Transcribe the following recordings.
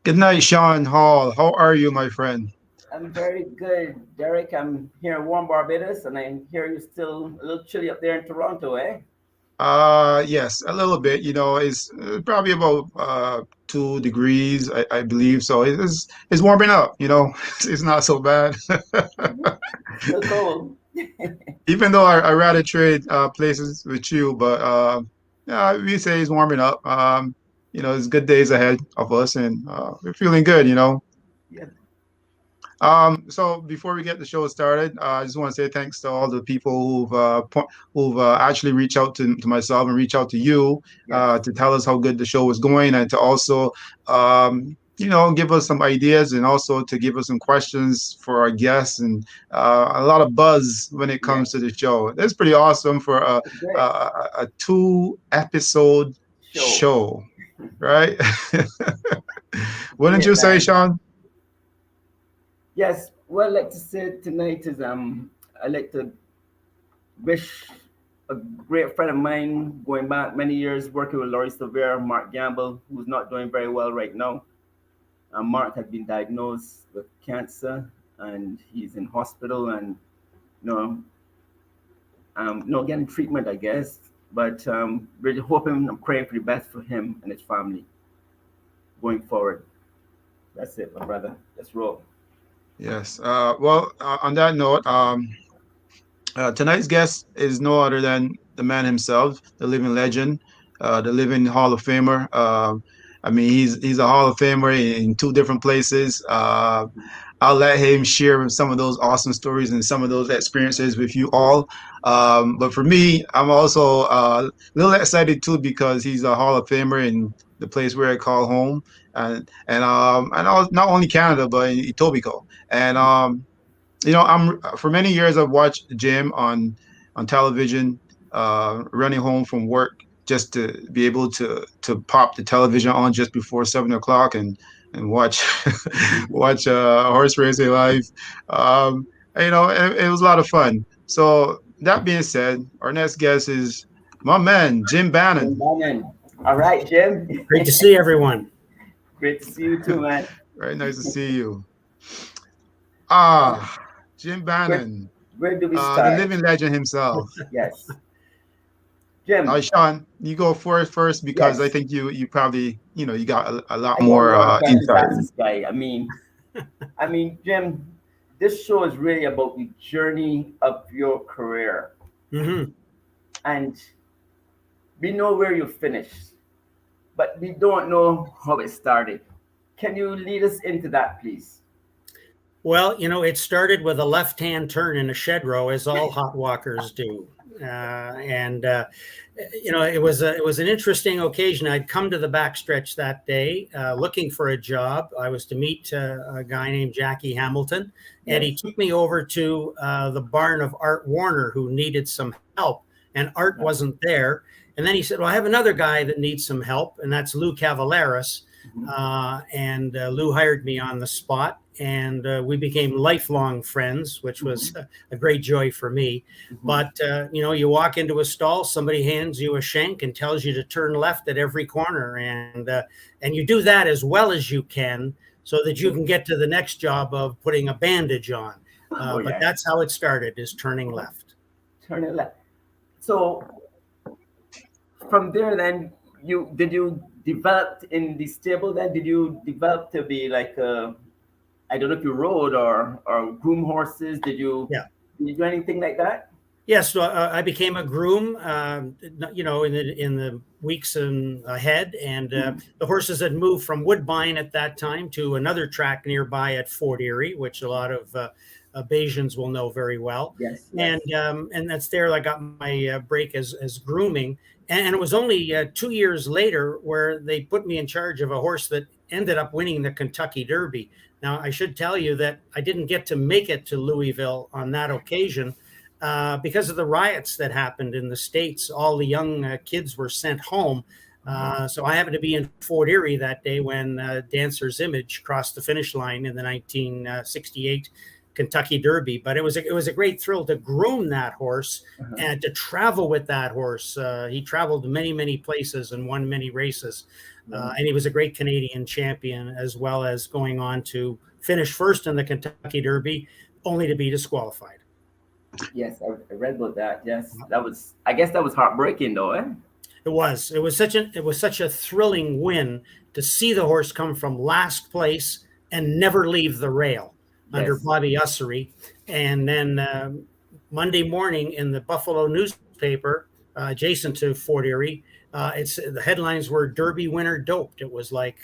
Good night, Sean Hall. How are you, my friend? I'm very good, Derek. I'm here in warm Barbados, and I hear you still a little chilly up there in Toronto, eh? Yes, a little bit. It's probably about 2 degrees, I believe. So it's warming up. It's not so bad. Still cold. Even though I rather trade places with you, but yeah, we say it's warming up. It's good days ahead of us, and we're feeling good. Yeah. So before we get the show started, I just want to say thanks to all the people who've actually reached out to myself and reach out to you Yes. to tell us how good the show was going and to also give us some ideas and also to give us some questions for our guests and a lot of buzz when it comes to Yes. the show. That's pretty awesome for It's a, great. a 2 episode Show. show, right? Wouldn't Great, you say, man. Sean? Yes. What I'd like to say tonight is I'd like to wish a great friend of mine going back many years working with Laurie Silvera, Mark Gamble, who's not doing very well right now. Mark has been diagnosed with cancer and he's in hospital and you know getting treatment, I guess. But really hoping and praying for the best for him and his family going forward. That's it, my brother. Let's roll. Yes. Well, on that note, tonight's guest is no other than the man himself, the living legend, the living Hall of Famer. I mean, he's a Hall of Famer in two different places. I'll let him share some of those awesome stories and some of those experiences with you all. But for me, I'm also a little excited too because he's a Hall of Famer in the place where I call home, and not only Canada but in Etobicoke. And I'm for many years I've watched Jim on television, running home from work just to be able to pop the television on just before 7 o'clock and watch watch horse racing live. It was a lot of fun. So that being said, our next guest is my man Jim Jim Bannon. Bannon. All right, Jim. Great to see everyone. Great to see you too, man. Very nice to see you. Uh, Jim where, Bannon, where do we the start? living legend himself. Yes. Jim, Sean, you go first because I yes. think you probably you got a lot I got a more lot of questions to insight. ask this guy. I mean, Jim, this show is really about the journey of your career. Hmm. And we know where you finished, but we don't know how it started. Can you lead us into that, please? Well, it started with a left-hand turn in a shed row, as all hot walkers do. And it was an interesting occasion. I'd come to the backstretch that day, looking for a job. I was to meet a guy named Jackie Hamilton, and he Yes. took me over to the barn of Art Warner, who needed some help, and Art Uh-huh. wasn't there. And then he said, "Well, I have another guy that needs some help, and that's Lou Cavalaris." Mhm. And Lou hired me on the spot, and we became lifelong friends, which was Mhm. a great joy for me. Mhm. But you walk into a stall, somebody hands you a shank and tells you to turn left at every corner, and you do that as well as you can, so that you can get to the next job of putting a bandage on. Oh But yeah. that's how it started: is turning left. Turn it left. So from there, then you develop in the stable? Then did you develop to be like I don't know if you rode or groom horses? Yeah. Did you do anything like that? Yes, so I became a groom, in the weeks ahead, and Mhm. the horses had moved from Woodbine at that time to another track nearby at Fort Erie, which a lot of Bayesians will know very well, Yes. and Yes. that's there I got my break as grooming, and it was only 2 years later where they put me in charge of a horse that ended up winning the Kentucky Derby. Now I should tell you that I didn't get to make it to Louisville on that occasion because of the riots that happened in the States. All the young kids were sent home. Uh-huh. So I happened to be in Fort Erie that day when Dancer's Image crossed the finish line in the 1968 Kentucky Derby. But it was a great thrill to groom that horse Uh-huh. and to travel with that horse. He traveled many places and won many races. And he was a great Canadian champion, as well as going on to finish first in the Kentucky Derby, only to be disqualified. Yes, I read about that. Yes, I guess that was heartbreaking, though. Eh? It was. It was such a thrilling win to see the horse come from last place and never leave the rail under Bobby Ussery. And then Monday morning in the Buffalo newspaper, adjacent to Fort Erie, the headlines were "Derby winner doped." It was like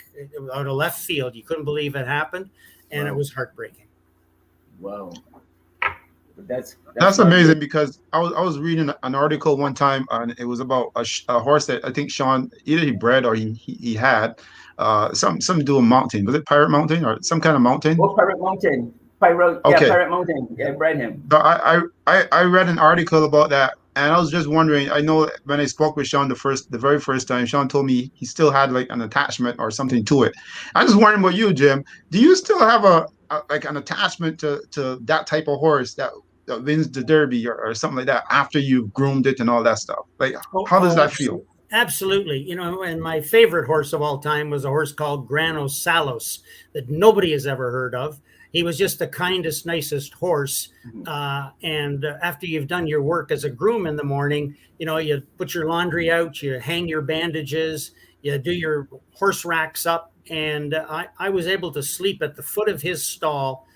out of left field. You couldn't believe it happened, and it was heartbreaking. Wow. That's amazing, because I was reading an article one time, and it was about a horse that I think Sean, either he bred or he had something to do with mountain. Was it Pirate Mountain or some kind of mountain? Oh, Pirate Mountain. Pirate Mountain. Yeah, bred him. So I read an article about that, and I was just wondering. I know when I spoke with Sean the very first time, Sean told me he still had like an attachment or something to it. I was wondering about you, Jim. Do you still have like an attachment to that type of horse that wins the Derby or something like that after you've groomed it and all that stuff? Like, how does that feel? Absolutely. You know, and my favorite horse of all time was a horse called Grano Salos that nobody has ever heard of. He was just the kindest, nicest horse. And after you've done your work as a groom in the morning, you know, you put your laundry out, you hang your bandages, you do your horse racks up. And I was able to sleep at the foot of his stall,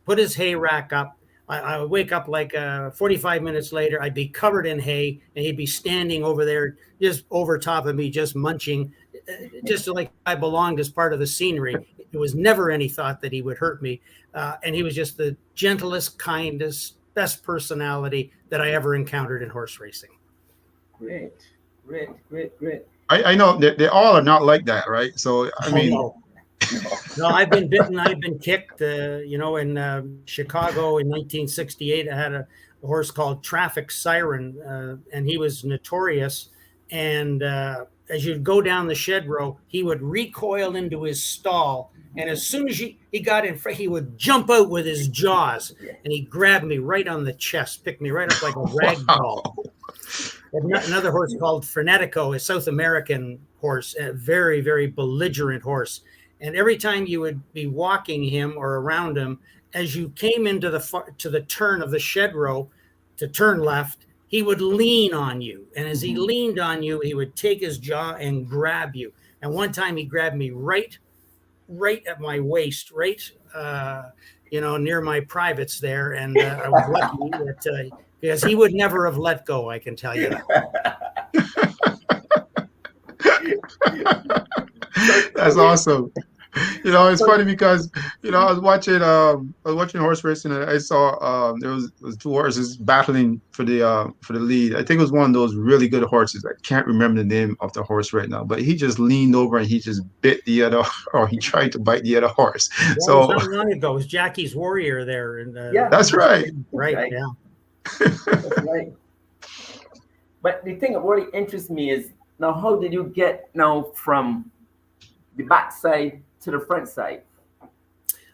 put his hay rack up. I would wake up like 45 minutes later, I'd be covered in hay, and he'd be standing over there just over top of me, just munching, just like I belonged as part of the scenery. There was never any thought that he would hurt me. And he was just the gentlest, kindest, best personality that I ever encountered in horse racing. Great. I know that they all are not like that, right? So, I mean... No, I've been bitten, I've been kicked. You know, in Chicago in 1968, I had a horse called Traffic Siren, and he was notorious. And as you'd go down the shed row, he would recoil into his stall. And as soon as he got in front, he would jump out with his jaws, and he grabbed me right on the chest, picked me right up like a rag doll. Another horse called Frenetico, a South American horse, a very, very belligerent horse. And every time you would be walking him or around him, as you came into the turn of the shed row to turn left, he would lean on you. And as he leaned on you, he would take his jaw and grab you. And one time he grabbed me right at my waist, you know, near my privates there. And I was lucky that because he would never have let go, I can tell you that. That's awesome. You know, it's funny because, you know, I was watching horse racing, and I saw there was two horses battling for the lead. I think it was one of those really good horses. I can't remember the name of the horse right now, but he just leaned over and he just bit the other, or he tried to bite the other horse. Yeah, so not long ago, it was Jackie's Warrior there, and that's right. Right. Yeah. That's right. But the thing that really interests me is, now, how did you get from the back side to the front side?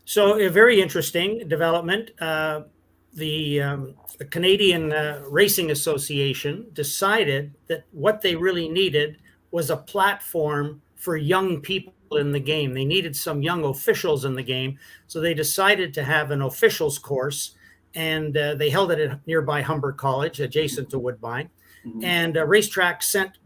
So a very interesting development. The Canadian Racing Association decided that what they really needed was a platform for young people in the game. They needed some young officials in the game. So they decided to have an officials course, and they held it at nearby Humber College, adjacent to Woodbine. And Racetrack sent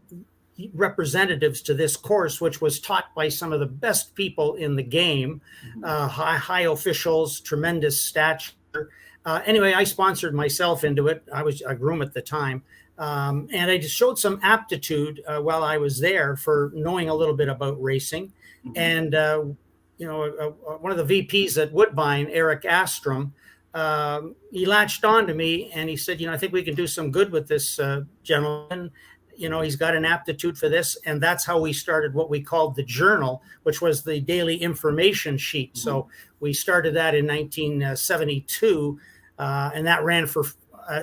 representatives to this course, which was taught by some of the best people in the game, high officials, tremendous stature. Anyway, I sponsored myself into it. I was a groom at the time. And I just showed some aptitude while I was there for knowing a little bit about racing. And, you know, one of the VPs at Woodbine, Eric Astrom, he latched on to me and he said, you know, I think we can do some good with this gentleman. You know, he's got an aptitude for this. And that's how we started what we called the Journal, which was the daily information sheet. So we started that in 1972, and that ran for,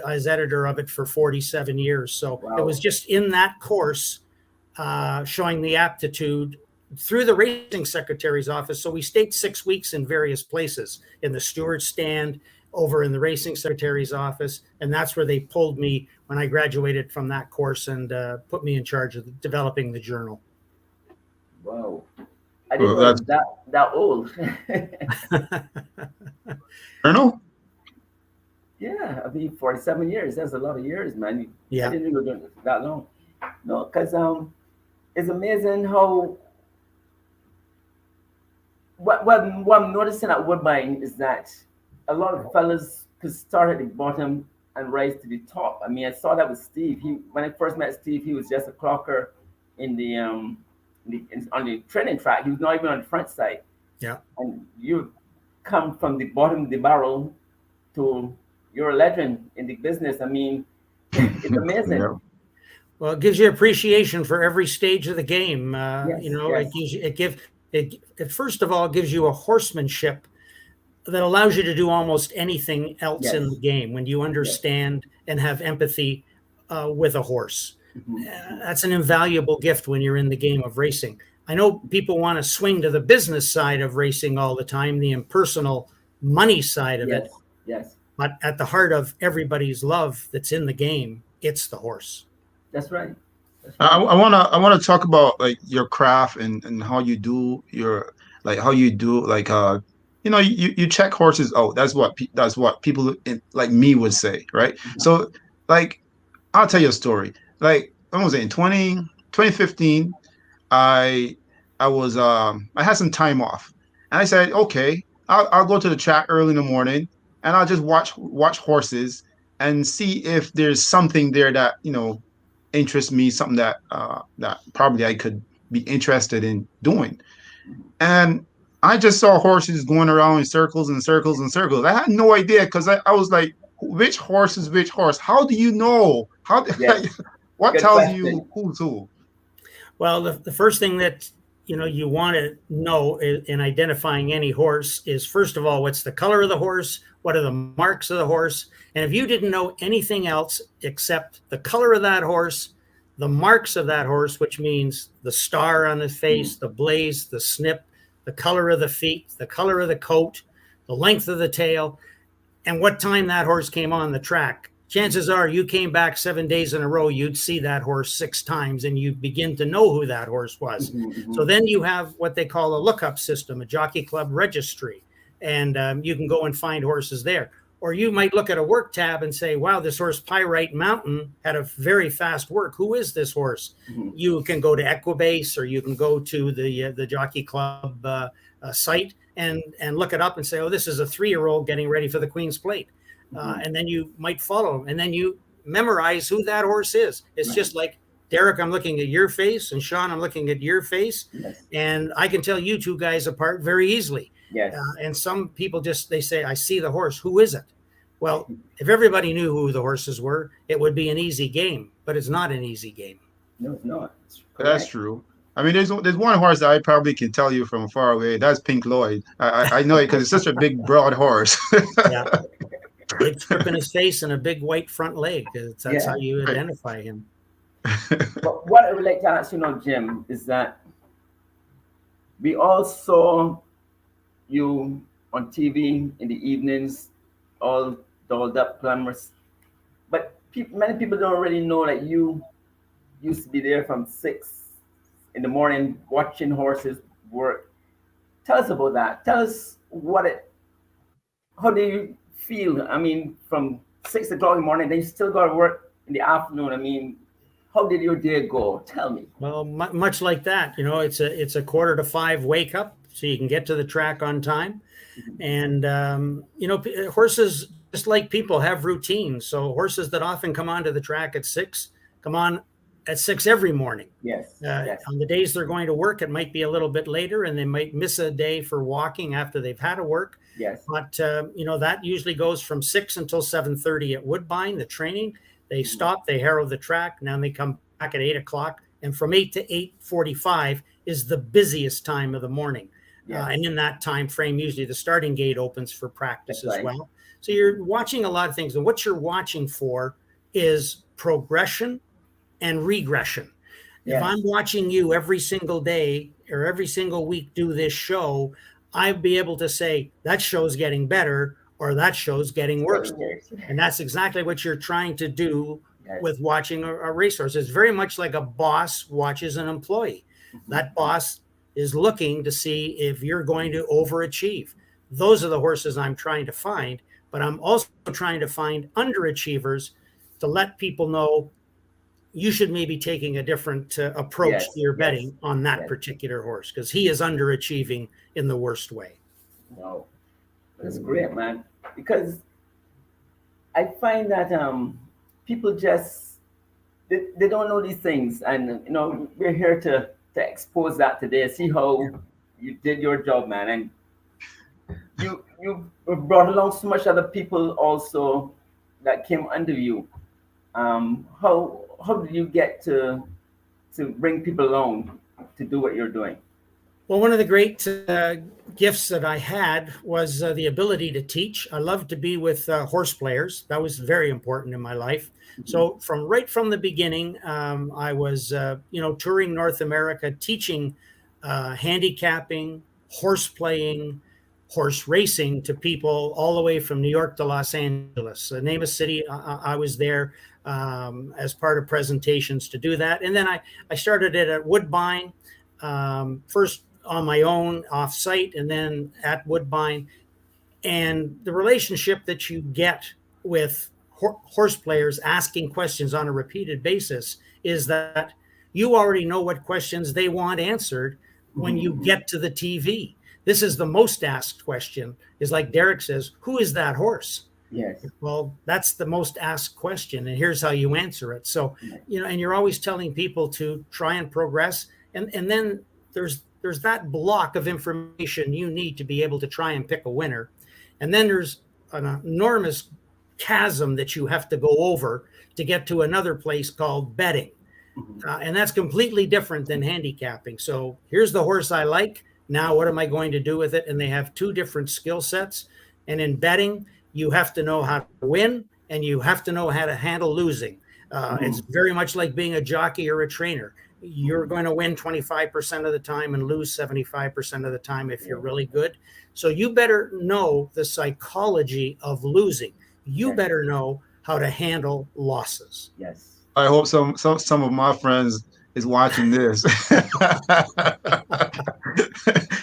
as editor of it, for 47 years. So it was just in that course, showing the aptitude through the racing secretary's office. So we stayed 6 weeks in various places, in the steward's stand, over in the racing secretary's office. And that's where they pulled me when I graduated from that course and put me in charge of developing the Journal. Wow. I didn't Well, know it that's was that old. Colonel. Yeah, I mean, 47 years. That's a lot of years, man. I Yeah. didn't know it that long. No, because it's amazing how what I'm noticing at Woodbine is that a lot of fellas could start at the bottom and rise to the top. I mean, I saw that with Steve. He when I first met Steve, he was just a clocker in on the training track. He was not even on the front side. Yeah. And you come from the bottom of the barrel to you're a legend in the business. I mean, it's amazing. Yeah. Well, it gives you appreciation for every stage of the game. Yes, It yes, gives you, it first of all gives you a horsemanship that allows you to do almost anything else in the yes, game when you yes. understand and have empathy with a horse. Mhm, mhm. That's an invaluable gift when you're in the game of racing. I know people want to swing to the business side of racing all the time, the impersonal money side of it, Yes, yes. but at the heart of everybody's love that's in the game, it's the horse. That's right. That's I, right. I wanna I wanna talk about like your craft and how you do your like how you do like you check horses out. That's what people like me would say, right? Mhm. So like I'll tell you a story. Like when was it in 2015? I I had some time off, and I said, okay, I'll go to the track early in the morning, and I'll just watch horses and see if there's something there that interests me, something that probably I could be interested in doing. And I just saw horses going around in circles and circles and circles. I had no idea because I was like, which horse is which horse? How do you know? Yes. What Good tells question. you who's who? Well, the first thing that you want to know in identifying any horse is, first of all, what's the color of the horse, what are the marks of the horse, and if you didn't know anything else except the color of that horse, the marks of that horse, which means the star on the Mhm. face, the blaze, the snip, the color of the feet, the color of the coat, the length of the tail, and what time that horse came on the track, chances are you came back 7 days in a row, you'd see that horse 6 times and you begin to know who that horse was. Mhm, So mhm. then you have what they call a lookup system, a jockey club registry, and you can go and find horses there. Or you might look at a work tab and say, wow, this horse Pyrite Mountain had a very fast work. Who is this horse? Mhm. You can go to Equibase, or you can go to the jockey club site and look it up and say, oh, this is a 3-year-old getting ready for the Queen's Plate. Mhm. And then you might follow him, and then you memorize who that horse is. It's Right. just like, Derek, I'm looking at your face, and Sean, I'm looking at your face, Yes. and I can tell you two guys apart very easily. Yes. And some people they say, I see the horse. Who is it? Well, if everybody knew who the horses were, it would be an easy game, but it's not an easy game. No, it's not. It's That's correct. true. I mean, there's one horse that I probably can tell you from far away. That's Pink Lloyd. I know it because it's such a big, broad horse. Yeah. Big strip in his face and a big white front leg. That's how Yeah. you Right. identify him. But what I would like to ask you now, Jim, is that we all saw you on TV in the evenings, all dolled up, glamorous. But many people don't really know that you used to be there from 6 in the morning watching horses work. Tell us about that. Tell us how do you feel? I mean, from 6 o'clock in the morning, then you still got to work in the afternoon. I mean, how did your day go? Tell me. Well, much like that, it's a 4:45 wake up, so you can get to the track on time. And horses, just like people, have routines. So horses that often come onto the track at 6 come on at 6 every morning. Yes, yes, On the days they're going to work, it might be a little bit later, and they might miss a day for walking after they've had to work. yes. But that usually goes from 6 until 7:30 at Woodbine. The training, they stop, they harrow the track, now they come back at 8 o'clock, and from 8 to 8:45 is the busiest time of the morning. Yes. And in that time frame, usually the starting gate opens for practice That's as right. well. So you're watching a lot of things, and what you're watching for is progression and regression. If I'm Yes. watching you every single day or every single week do this show, I'd be able to say that show's getting better or that show's getting worse. And that's exactly what you're trying to do Yes. with watching a racehorse. It's very much like a boss watches an employee. Mhm. That boss is looking to see if you're going to overachieve. Those are the horses I'm trying to find, but I'm also trying to find underachievers to let people know you should maybe taking a different approach to Yes, your yes, betting on that yes. particular horse because he is underachieving in the worst way. No, that's great, man. Because I find that people just they don't know these things, and we're here to expose that today. See how you did your job, man, and you brought along so much other people also that came under you. How did you get to bring people along to do what you're doing? Well, one of the great gifts that I had was the ability to teach. I loved to be with horse players. That was very important in my life. So right from the beginning, I was touring North America, teaching handicapping, horse playing, horse racing to people all the way from New York to Los Angeles. Name a city, I was there as part of presentations to do that. And then I started it at Woodbine, first on my own off site and then at Woodbine. And the relationship that you get with horse players asking questions on a repeated basis is that you already know what questions they want answered when you get to the TV. This is the most asked question, is like Derek says, who is that horse? Yes. Well, that's the most asked question, and here's how you answer it. So, and you're always telling people to try and progress. And then there's that block of information you need to be able to try and pick a winner. And then there's an enormous chasm that you have to go over to get to another place called betting. And that's completely different than handicapping. So here's the horse I like. Now, what am I going to do with it? And they have two different skill sets. And in betting, you have to know how to win and you have to know how to handle losing. It's very much like being a jockey or a trainer. You're going to win 25% of the time and lose 75% of the time if you're really good. So you better know the psychology of losing. You better know how to handle losses. Yes. I hope some of my friends is watching this.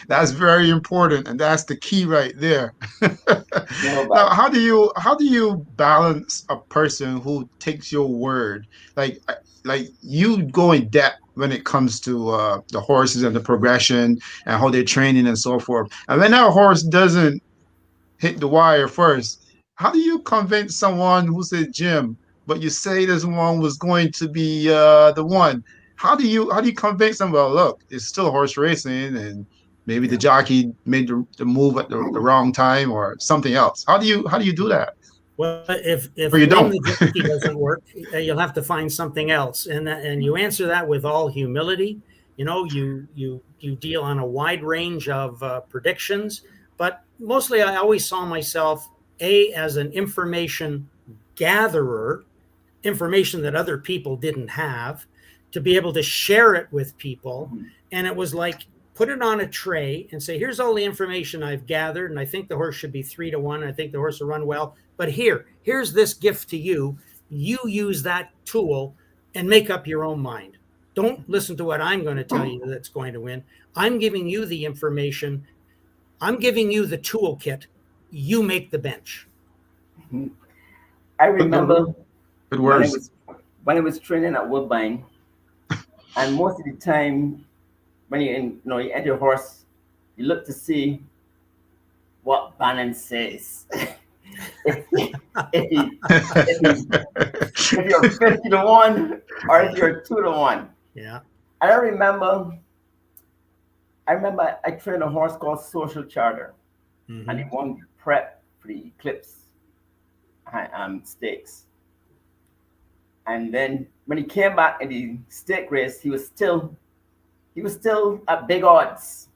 That's very important, and that's the key right there. Now, how do you balance a person who takes your word, like you go in depth when it comes to the horses and the progression and how they're training and so forth, and when that horse doesn't hit the wire first, how do you convince someone who said Jim, but you say this one was going to be the one? How do you convince them? Well, look, it's still horse racing, and maybe the jockey made the move at the wrong time or something else. How do you do that? Well, if Or you blame don't? the jockey doesn't work, you'll have to find something else, and you answer that with all humility. You deal on a wide range of predictions, but mostly I always saw myself as an information gatherer, information that other people didn't have, to be able to share it with people. And it was like, put it on a tray and say, here's all the information I've gathered. And I think the horse should be 3-1. I think the horse will run well. But here's this gift to you. You use that tool and make up your own mind. Don't listen to what I'm going to tell you that's going to win. I'm giving you the information. I'm giving you the toolkit. You make the bench. I remember It works. when I was training at Woodbine, and most of the time when you enter your horse, you look to see what Bannon says. if you're 50-1 or if you're 2-1. Yeah. And I remember I trained a horse called Social Charter, and he won prep for the Eclipse stakes. And then when he came back in the stake race, he was still at big odds.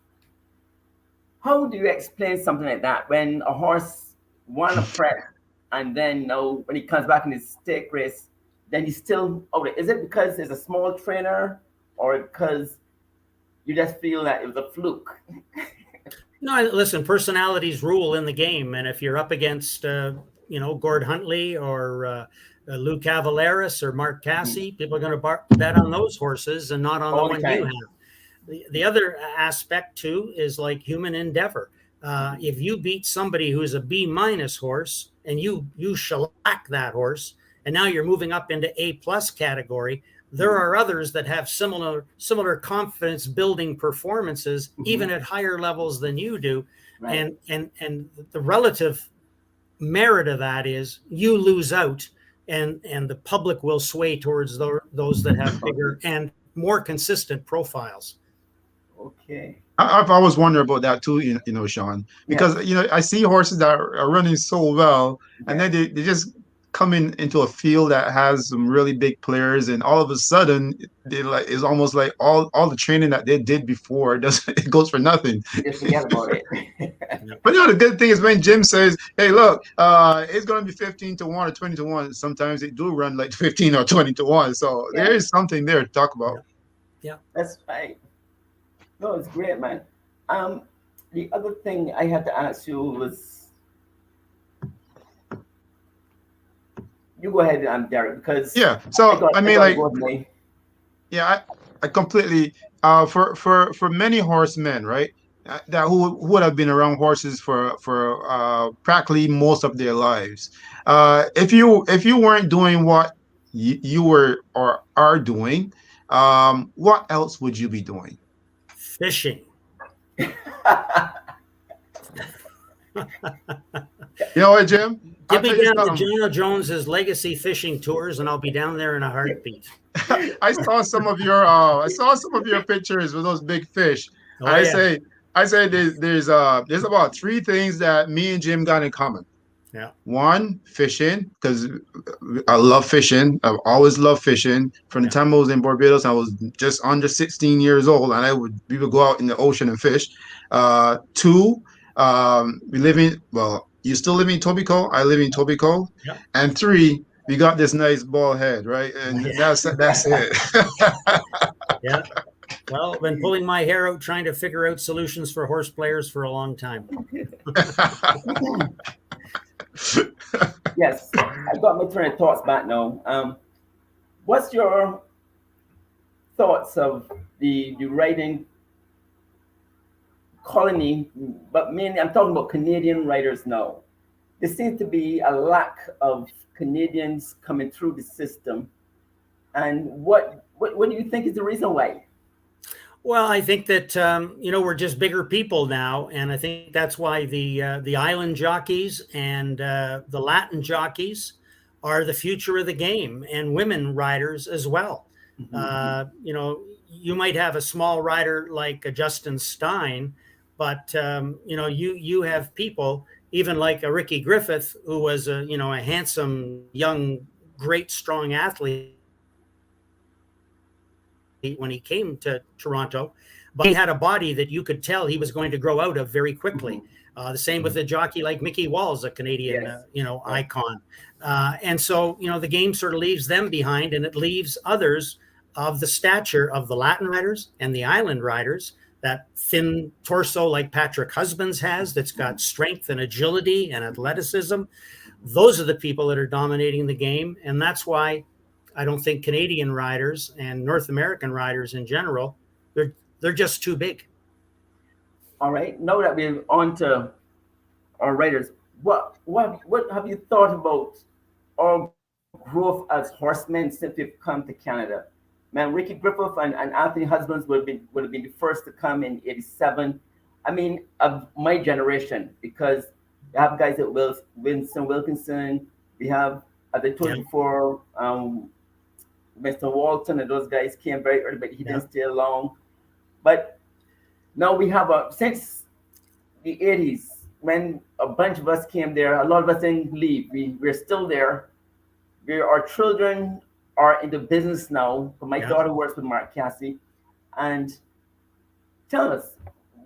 How do you explain something like that when a horse won a prep and then when he comes back in his stake race, then he's still over? Is it because he's a small trainer or because you just feel that it was a fluke? No, listen, personalities rule in the game. And if you're up against, Gord Huntley or Lou Cavaleris or Mark Cassie, people are going to bet on those horses and not on the one you have. The other aspect too is like human endeavor. If you beat somebody who's a B- horse and you shellac that horse, and now you're moving up into A+ category, there are others that have similar confidence building performances, even at higher levels than you do. Right. And the relative merit of that is you lose out, and the public will sway towards those that have bigger and more consistent profiles. Okay. I've always wondered about that too, Sean, because I see horses that are running so well, and then they just come into a field that has some really big players, and all of a sudden they it's almost like all the training that they did before it goes for nothing. Just forget about it. But the good thing is when Jim says, "Hey, look, it's going to be 15-1 or 20-1." Sometimes they do run like 15 or 20-1, so there is something there to talk about. Yeah, that's right. No, it's great, man. The other thing I had to ask you was, you go ahead, Derek, because So I mean, I completely for many horsemen, right? That who would have been around horses for practically most of their lives. If you weren't doing what you were or are doing, what else would you be doing? Fishing. You know what, Jim? Get me down to Jonah Jones's legacy fishing tours, and I'll be down there in a heartbeat. I saw some of your pictures with those big fish. I say there's about 3 things that me and Jim got in common. Yeah. One, fishing, because I love fishing. I've always loved fishing. From the time I was in Barbados, I was just under 16 years old, and we would go out in the ocean and fish. 2, you still live in Etobicoke. I live in Etobicoke. Yeah. And 3, we got this nice bald head, right? And that's it. Yeah. Well, I've been pulling my hair out trying to figure out solutions for horse players for a long time. Yes, I got my train of thoughts back now. What's your thoughts of the riding colony? But mainly, I'm talking about Canadian riders now. There seems to be a lack of Canadians coming through the system. And what do you think is the reason why? Well, I think that we're just bigger people now, and I think that's why the island jockeys and the Latin jockeys are the future of the game, and women riders as well. You might have a small rider like a Justin Stein, but you have people even like a Ricky Griffith, who was a handsome, young, great, strong athlete when he came to Toronto, but he had a body that you could tell he was going to grow out of very quickly. The same with a jockey like Mickey Walls, a Canadian, icon. And so, the game sort of leaves them behind, and it leaves others of the stature of the Latin riders and the island riders, that thin torso like Patrick Husbands has, that's got strength and agility and athleticism. Those are the people that are dominating the game. And that's why I don't think Canadian riders and North American riders in general, they're just too big. All right. Now that we're on to our riders, what have you thought about our growth as horsemen since we've come to Canada? Man, Ricky Griffith and Anthony Husbands would have been the first to come in '87. I mean, of my generation, because you have guys like Winston Wilkinson. We have, as I told you before, Mr. Walton, and those guys came very early, but he didn't stay long. But now we have since the '80s, when a bunch of us came there, a lot of us didn't leave. We're still there. Our children are in the business now. My daughter works with Mark Cassie. And tell us,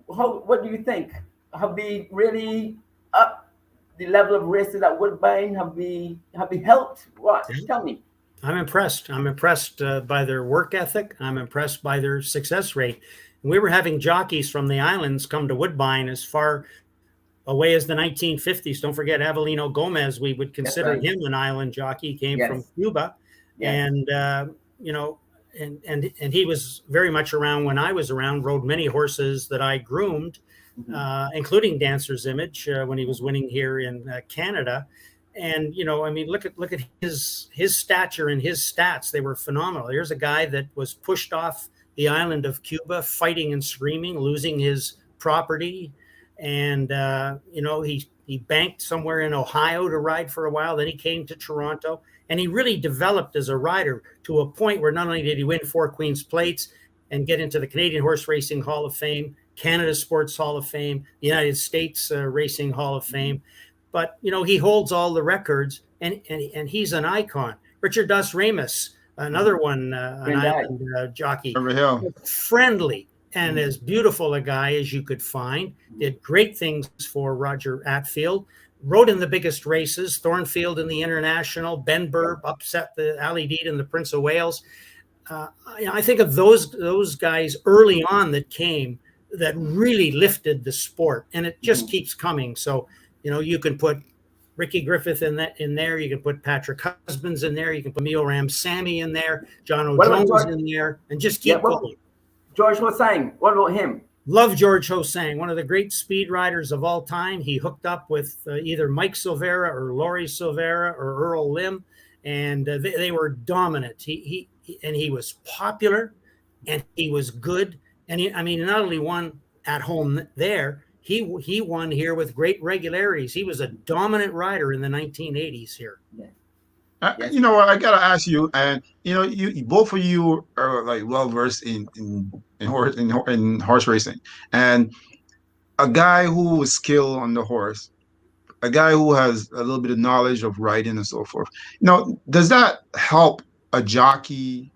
what do you think? Have we really upped the level of races at Woodbine? Have we helped? What? Tell me. I'm impressed. I'm impressed by their work ethic. I'm impressed by their success rate. We were having jockeys from the islands come to Woodbine as far away as the 1950s. Don't forget Avelino Gomez. We would consider him an island jockey. He came from Cuba. And, and he was very much around when I was around. Rode many horses that I groomed, including Dancer's Image when he was winning here in Canada. And I mean, look at his stature and his stats; they were phenomenal. Here's a guy that was pushed off the island of Cuba, fighting and screaming, losing his property, and he banked somewhere in Ohio to ride for a while. Then he came to Toronto, and he really developed as a rider to a point where not only did he win 4 Queen's Plates and get into the Canadian Horse Racing Hall of Fame, Canada Sports Hall of Fame, the United States Racing Hall of Fame, but he holds all the records, and he's an icon. Richard Dos Ramus, another one, an island jockey, friendly and as beautiful a guy as you could find. Did great things for Roger Attfield. Rode in the biggest races, Thornfield in the International, Ben Burb upset the Ali Deed in the Prince of Wales. I think of those guys early on that came that really lifted the sport, and it just keeps coming. So, you can put Ricky Griffith in there. You can put Patrick Husbands in there. You can put Emil Ramsamy in there, John O'Jones in there, and just keep going. George Hosang, what about him? Love George Hosang, one of the great speed riders of all time. He hooked up with either Mike Silvera or Laurie Silvera or Earl Lim, and they were dominant. He was popular, and he was good. And he not only won at home there, he won here with great regularities. He was a dominant rider in the 1980s here. Yeah. You know what? I gotta ask you, and you both of you are like well versed in horse racing, and a guy who was skilled on the horse, a guy who has a little bit of knowledge of riding and so forth. Does that help a jockey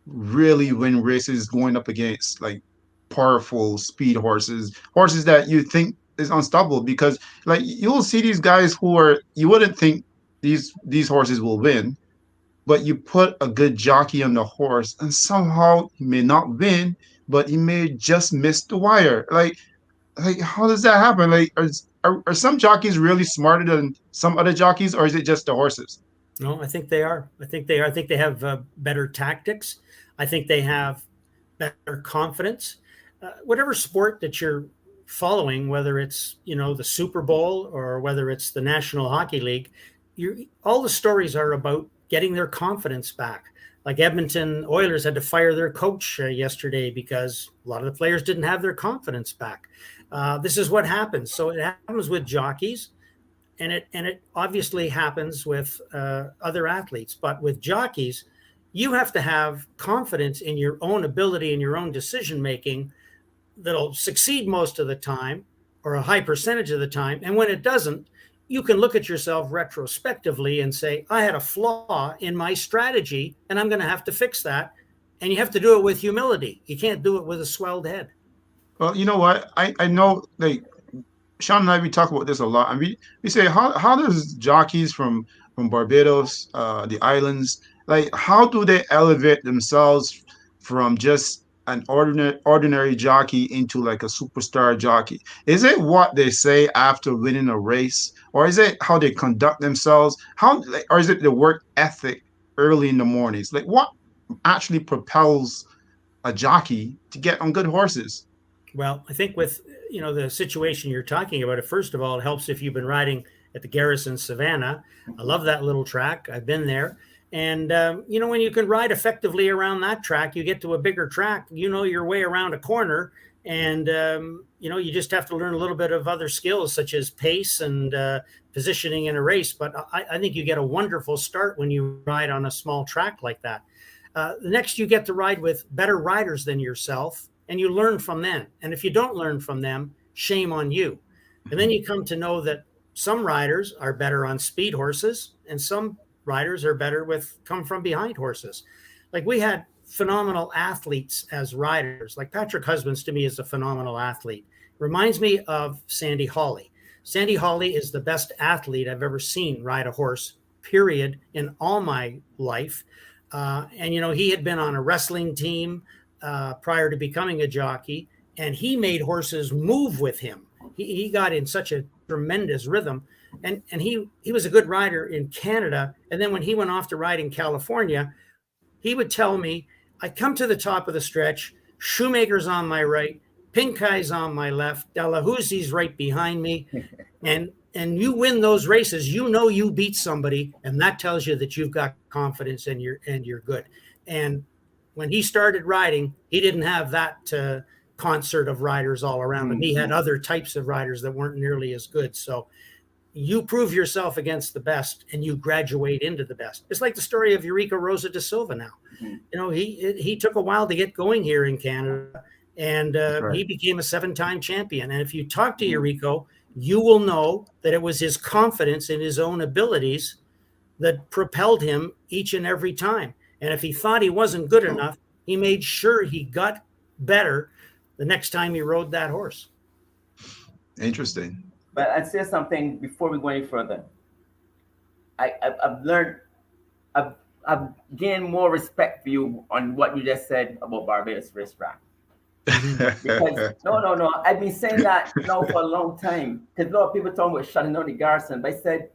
really win races going up against like powerful speed horses that you think is unstoppable? Because like you'll see these guys who you wouldn't think these horses will win, but you put a good jockey on the horse and somehow he may not win, but he may just miss the wire. Like how does that happen? Like are some jockeys really smarter than some other jockeys, or is it just the horses? No, I think they are. I think they have better tactics. I think they have better confidence. Whatever sport that you're following, whether it's the Super Bowl or whether it's the National Hockey League, all the stories are about getting their confidence back. Like Edmonton Oilers had to fire their coach yesterday because a lot of the players didn't have their confidence back. This is what happens. So it happens with jockeys, and it obviously happens with other athletes. But with jockeys, you have to have confidence in your own ability and your own decision making that'll succeed most of the time, or a high percentage of the time. And when it doesn't, you can look at yourself retrospectively and say, I had a flaw in my strategy and I'm going to have to fix that. And you have to do it with humility. You can't do it with a swelled head. Well, you know what? I know, like, Sean and I, we talk about this a lot. And we say, how does jockeys from Barbados, the islands, like, how do they elevate themselves from just an ordinary jockey into like a superstar jockey? Is it what they say after winning a race, or is it how they conduct themselves? Or is it the work ethic early in the mornings? Like, what actually propels a jockey to get on good horses? Well, I think with the situation you're talking about, first of all, it helps if you've been riding at the Garrison Savannah. I love that little track. I've been there. And, when you can ride effectively around that track, you get to a bigger track, your way around a corner. And, you just have to learn a little bit of other skills such as pace and positioning in a race. But I think you get a wonderful start when you ride on a small track like that. The next, you get to ride with better riders than yourself, and you learn from them. And if you don't learn from them, shame on you. And then you come to know that some riders are better on speed horses, and some riders are better with come from behind horses. Like we had phenomenal athletes as riders. Like Patrick Husbands to me is a phenomenal athlete. Reminds me of Sandy Hawley. Sandy Hawley is the best athlete I've ever seen ride a horse, period, in all my life. And he had been on a wrestling team prior to becoming a jockey, and he made horses move with him. He got in such a tremendous rhythm. And he was a good rider in Canada. And then when he went off to ride in California, he would tell me, I come to the top of the stretch. Shoemaker's on my right, Pinkai's on my left, Delahoussie's right behind me, and you win those races. You know you beat somebody, and that tells you that you've got confidence and you're good. And when he started riding, he didn't have that concert of riders all around him. He had other types of riders that weren't nearly as good. So you prove yourself against the best and you graduate into the best. It's like the story of Eurico Rosa da Silva now. You know, he took a while to get going here in Canada, and he became a 7-time champion. And if you talk to Eurico, you will know that it was his confidence in his own abilities that propelled him each and every time. And if he thought he wasn't good enough, he made sure he got better the next time he rode that horse. Interesting. But I'd say something before we go any further. I've learned, I've gained more respect for you on what you just said about Barbados racetrack. Because no, I've been saying that now for a long time. Because a lot of people talking about shutting down the garrison. But I said,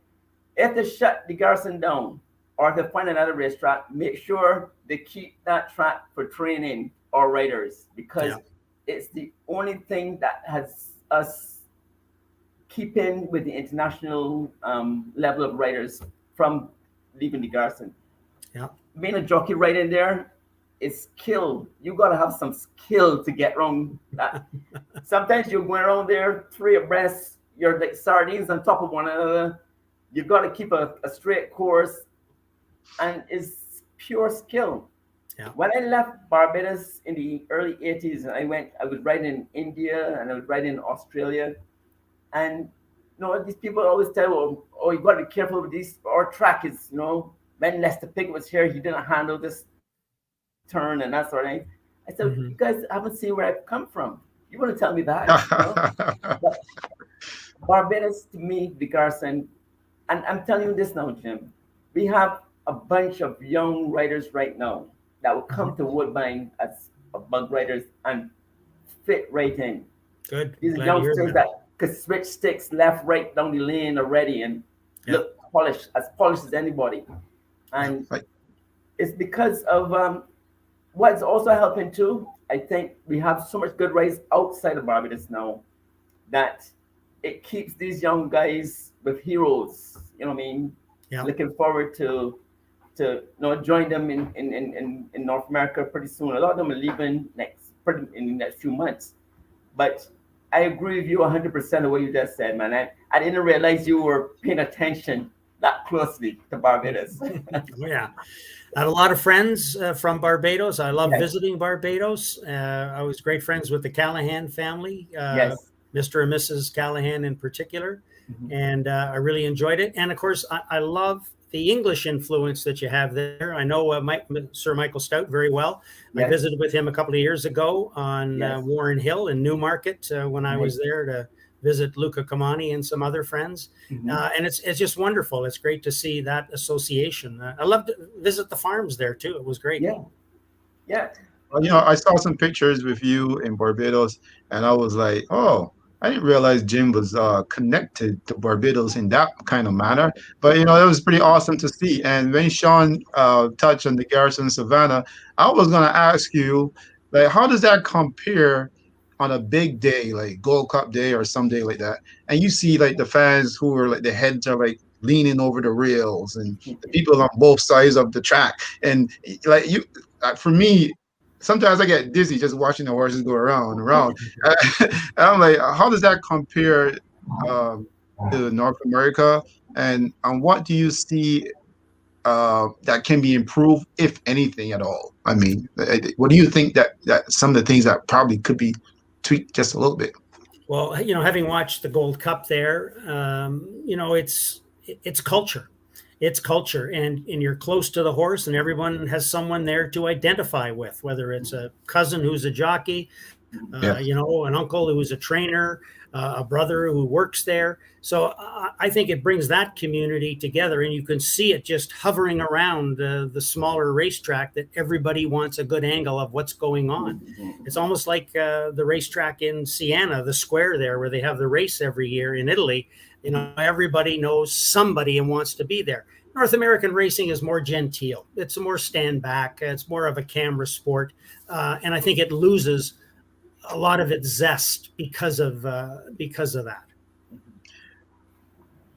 if they shut the garrison down or if they find another racetrack, make sure they keep that track for training our riders, because it's the only thing that has us keeping with the international level of riders from leaving the garrison. Yeah, being a jockey right in there is skill. You gotta have some skill to get around that. Sometimes you're going around there 3 abreast, you're like sardines on top of one another. You gotta keep a straight course, and it's pure skill. Yeah. When I left Barbados in the early 80s, I was riding in India and I was riding in Australia. And these people always tell, oh, you gotta be careful with these. Our track is, when Lester Piggott was here, he didn't handle this turn and that sort of thing. I said, you guys haven't seen where I've come from. You want to tell me that? But Barbados, to me, the garrison, and I'm telling you this now, Jim, we have a bunch of young riders right now that will come to Woodbine as bug riders and fit right in. Good. These are youngsters that could switch sticks left, right down the lane already and look polished as anybody. And it's because of what's also helping too. I think we have so much good riders outside of Barbados now that it keeps these young guys with heroes. You know what I mean? Yeah. Looking forward to join them in North America pretty soon. A lot of them are leaving in the next few months. But I agree with you 100% of what you just said, man. I didn't realize you were paying attention that closely to Barbados. Yeah. I had a lot of friends from Barbados. I love visiting Barbados. I was great friends with the Callahan family, Mr. and Mrs. Callahan in particular. And I really enjoyed it. And of course, I love the English influence that you have there. I know Sir Michael Stout very well. I visited with him a couple of years ago on Warren Hill in Newmarket when I was there to visit Luca Kamani and some other friends. And it's just wonderful. It's great to see that association. I love to visit the farms there too. It was great. Yeah. Well, I saw some pictures with you in Barbados, and I was like, oh, I didn't realize Jim was connected to Barbados in that kind of manner. But, it was pretty awesome to see. And when Sean touched on the Garrison Savannah, I was going to ask you, like, how does that compare on a big day, like Gold Cup Day or some day like that? And you see, like, the fans who are, like, the heads are, like, leaning over the rails, and the people on both sides of the track. And, like, for me, sometimes I get dizzy just watching the horses go around and around. And I'm like, how does that compare to North America? And what do you see that can be improved, if anything at all? I mean, what do you think that some of the things that probably could be tweaked just a little bit? Well, having watched the Gold Cup there, it's culture. It's culture, and you're close to the horse, and everyone has someone there to identify with, whether it's a cousin who's a jockey, an uncle who's a trainer, a brother who works there. So I think it brings that community together, and you can see it just hovering around the smaller racetrack, that everybody wants a good angle of what's going on. It's almost like the racetrack in Siena, the square there where they have the race every year in Italy. Everybody knows somebody and wants to be there. North American racing is more genteel. It's a more stand back. It's more of a camera sport. And I think it loses a lot of its zest because of that.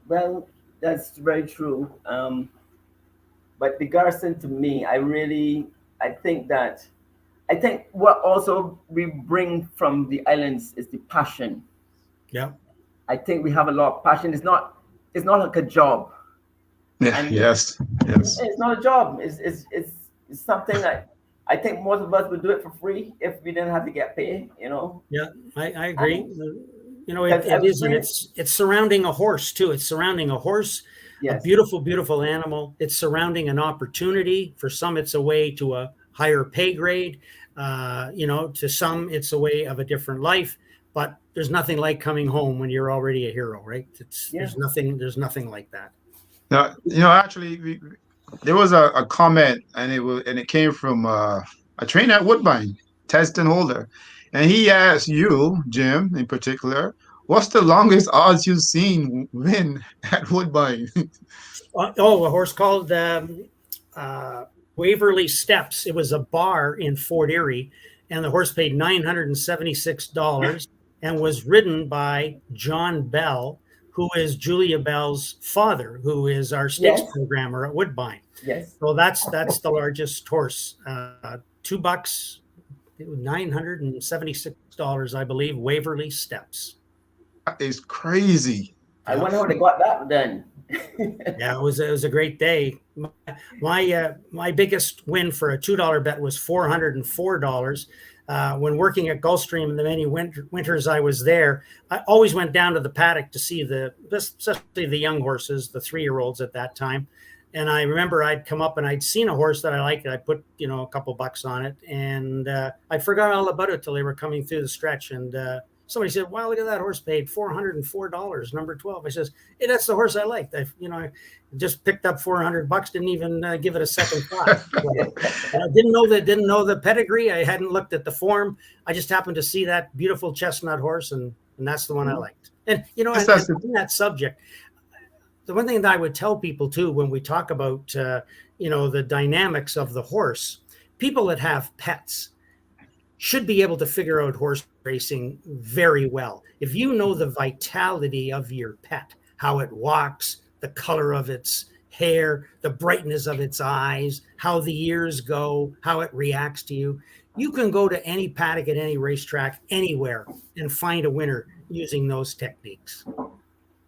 Well, that's very true. But the Garson, to me, I think what also we bring from the islands is the passion. Yeah. I think we have a lot of passion. It's not like a job. Yeah. Yes. It's not a job. It's something that I think most of us would do it for free if we didn't have to get paid. Yeah, I agree. It is, and it's surrounding a horse too. It's surrounding a horse, yes. A beautiful, beautiful animal. It's surrounding an opportunity. For some, it's a way to a higher pay grade. To some, it's a way of a different life. But there's nothing like coming home when you're already a hero, right? There's nothing like that. Now, actually, there was a comment, and it came from a trainer at Woodbine, Teston Holder, and he asked you, Jim, in particular, what's the longest odds you've seen win at Woodbine? A horse called Waverly Steps. It was a bar in Fort Erie, and the horse paid $976 and was ridden by John Bell, who is Julia Bell's father, who is our stakes programmer at Woodbine. Yes. So that's the largest horse. $2, $976, I believe. Waverly Steps. That is crazy. I wonder how they got that done. Yeah, it was a great day. My biggest win for a $2 bet was $404. When working at Gulfstream, the many winters I was there, I always went down to the paddock to see especially the young horses, the 3-year-olds at that time. And I remember I'd come up and I'd seen a horse that I liked. I put, a couple bucks on it, and I forgot all about it till they were coming through the stretch. And somebody said, "Wow, look at that horse paid $404, number 12." I says, "Hey, that's the horse I liked. I just picked up $400, didn't even give it a second thought." I didn't know the pedigree. I hadn't looked at the form. I just happened to see that beautiful chestnut horse, and that's the one I liked. And on that subject, the one thing that I would tell people too, when we talk about the dynamics of the horse, people that have pets should be able to figure out horse racing very well. If you know the vitality of your pet, how it walks, the color of its hair, the brightness of its eyes, how the ears go, how it reacts to you, you can go to any paddock at any racetrack anywhere and find a winner using those techniques.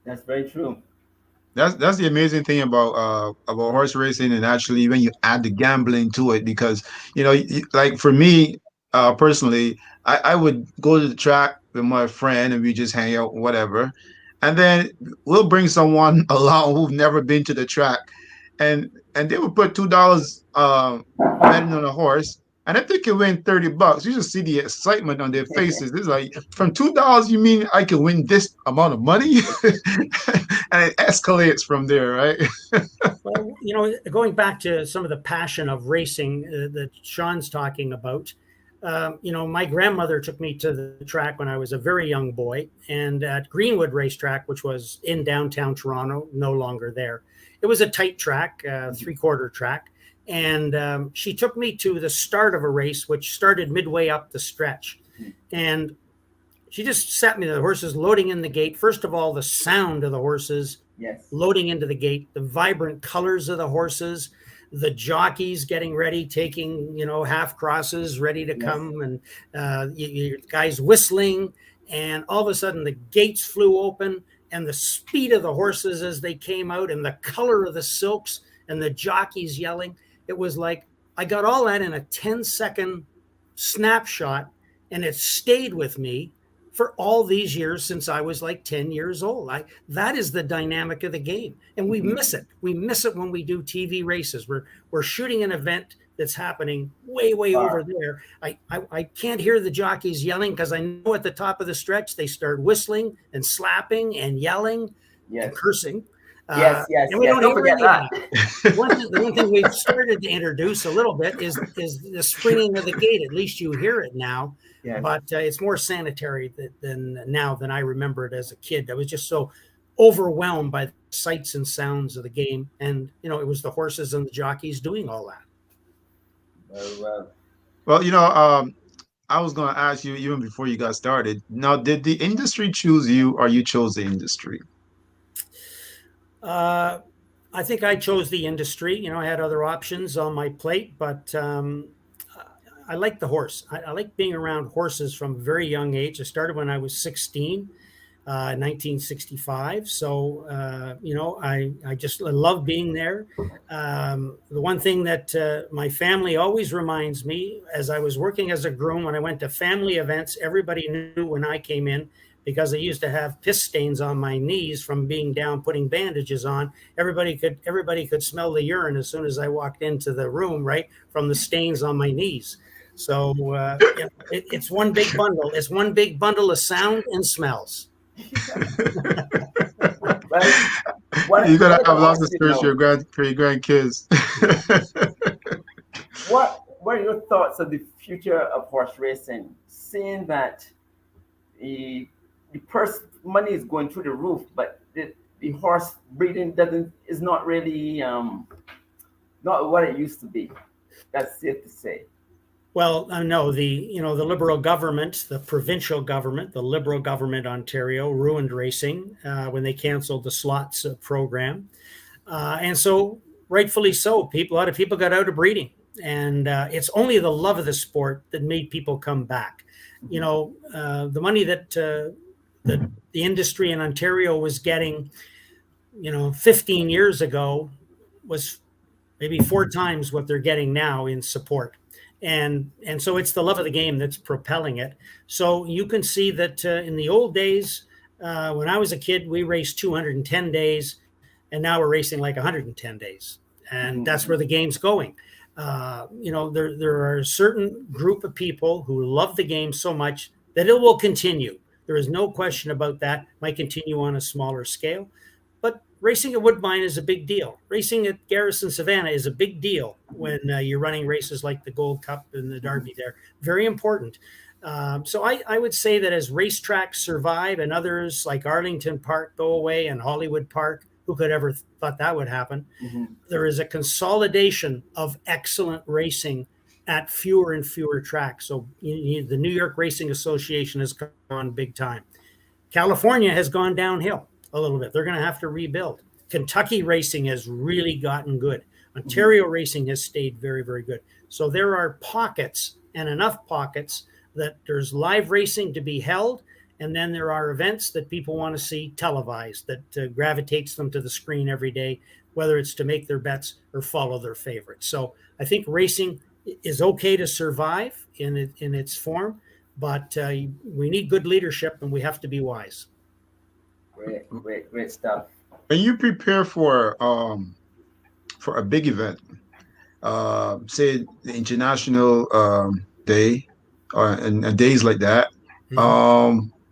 That's very true. That's the amazing thing about horse racing, and actually when you add the gambling to it, because like for me personally, I would go to the track with my friend and we just hang out, whatever, and then we'll bring someone along who've never been to the track, and they would put $2 betting on a horse. And if they can win $30, you just see the excitement on their faces. It's like, from $2, you mean I can win this amount of money? And it escalates from there, right? Well, going back to some of the passion of racing that Sean's talking about, my grandmother took me to the track when I was a very young boy, and at Greenwood Racetrack, which was in downtown Toronto, no longer there. It was a tight track, 3/4 track. And she took me to the start of a race, which started midway up the stretch. And she just sat me, the horses loading in the gate. First of all, the sound of the horses loading into the gate, the vibrant colors of the horses, the jockeys getting ready, taking, half crosses ready to come, and guys whistling. And all of a sudden the gates flew open, and the speed of the horses as they came out, and the color of the silks, and the jockeys yelling. It was like I got all that in a 10-second snapshot, and it stayed with me for all these years since I was like 10 years old. That is the dynamic of the game, and we miss it. We miss it when we do TV races. We're shooting an event that's happening way over there. I can't hear the jockeys yelling, because I know at the top of the stretch they start whistling and slapping and yelling and cursing. Yes. And we don't forget that. The one thing we've started to introduce a little bit is the springing of the gate. At least you hear it now, but it's more sanitary than I remember it as a kid. I was just so overwhelmed by the sights and sounds of the game. And, it was the horses and the jockeys doing all that. Very well. Well, I was going to ask you even before you got started. Now, did the industry choose you, or you chose the industry? I think I chose the industry. I had other options on my plate, but I like the horse. I like being around horses from a very young age. I started when I was 16, 1965. So, I just love being there. The one thing that my family always reminds me, as I was working as a groom, when I went to family events, everybody knew when I came in, because I used to have piss stains on my knees from being down putting bandages on. Everybody could smell the urine as soon as I walked into the room, right, from the stains on my knees. So it's one big bundle. It's one big bundle of sound and smells. Well, You're gonna have lots of stories for your grandkids. What are your thoughts of the future of horse racing? Seeing that the purse money is going through the roof, but the horse breeding is not really not what it used to be. That's safe to say. Well, no, the Liberal government, the provincial government, the Liberal government Ontario ruined racing when they canceled the slots program, and so rightfully so. A lot of people got out of breeding, and it's only the love of the sport that made people come back. The money that the industry in Ontario was getting, 15 years ago, was maybe 4 times what they're getting now in support. And so it's the love of the game that's propelling it. So you can see that in the old days, when I was a kid, we raced 210 days, and now we're racing like 110 days. And that's where the game's going. There are a certain group of people who love the game so much that it will continue. There is no question about that. Might continue on a smaller scale, but racing at Woodbine is a big deal. Racing at Garrison Savannah is a big deal when you're running races like the Gold Cup and the Derby there. Very important. So I would say that as racetracks survive and others like Arlington Park go away and Hollywood Park, who could ever thought that would happen? There is a consolidation of excellent racing at fewer and fewer tracks. So the New York Racing Association has gone big time. California has gone downhill a little bit. They're going to have to rebuild. Kentucky racing has really gotten good. Ontario racing has stayed very, very good. So there are pockets, and enough pockets, that there's live racing to be held, and then there are events that people want to see televised that gravitates them to the screen every day, whether it's to make their bets or follow their favorites. So I think racing is okay to survive in its form, but we need good leadership, and we have to be wise. Great stuff. When you prepare for a big event, say the International Day, and days like that,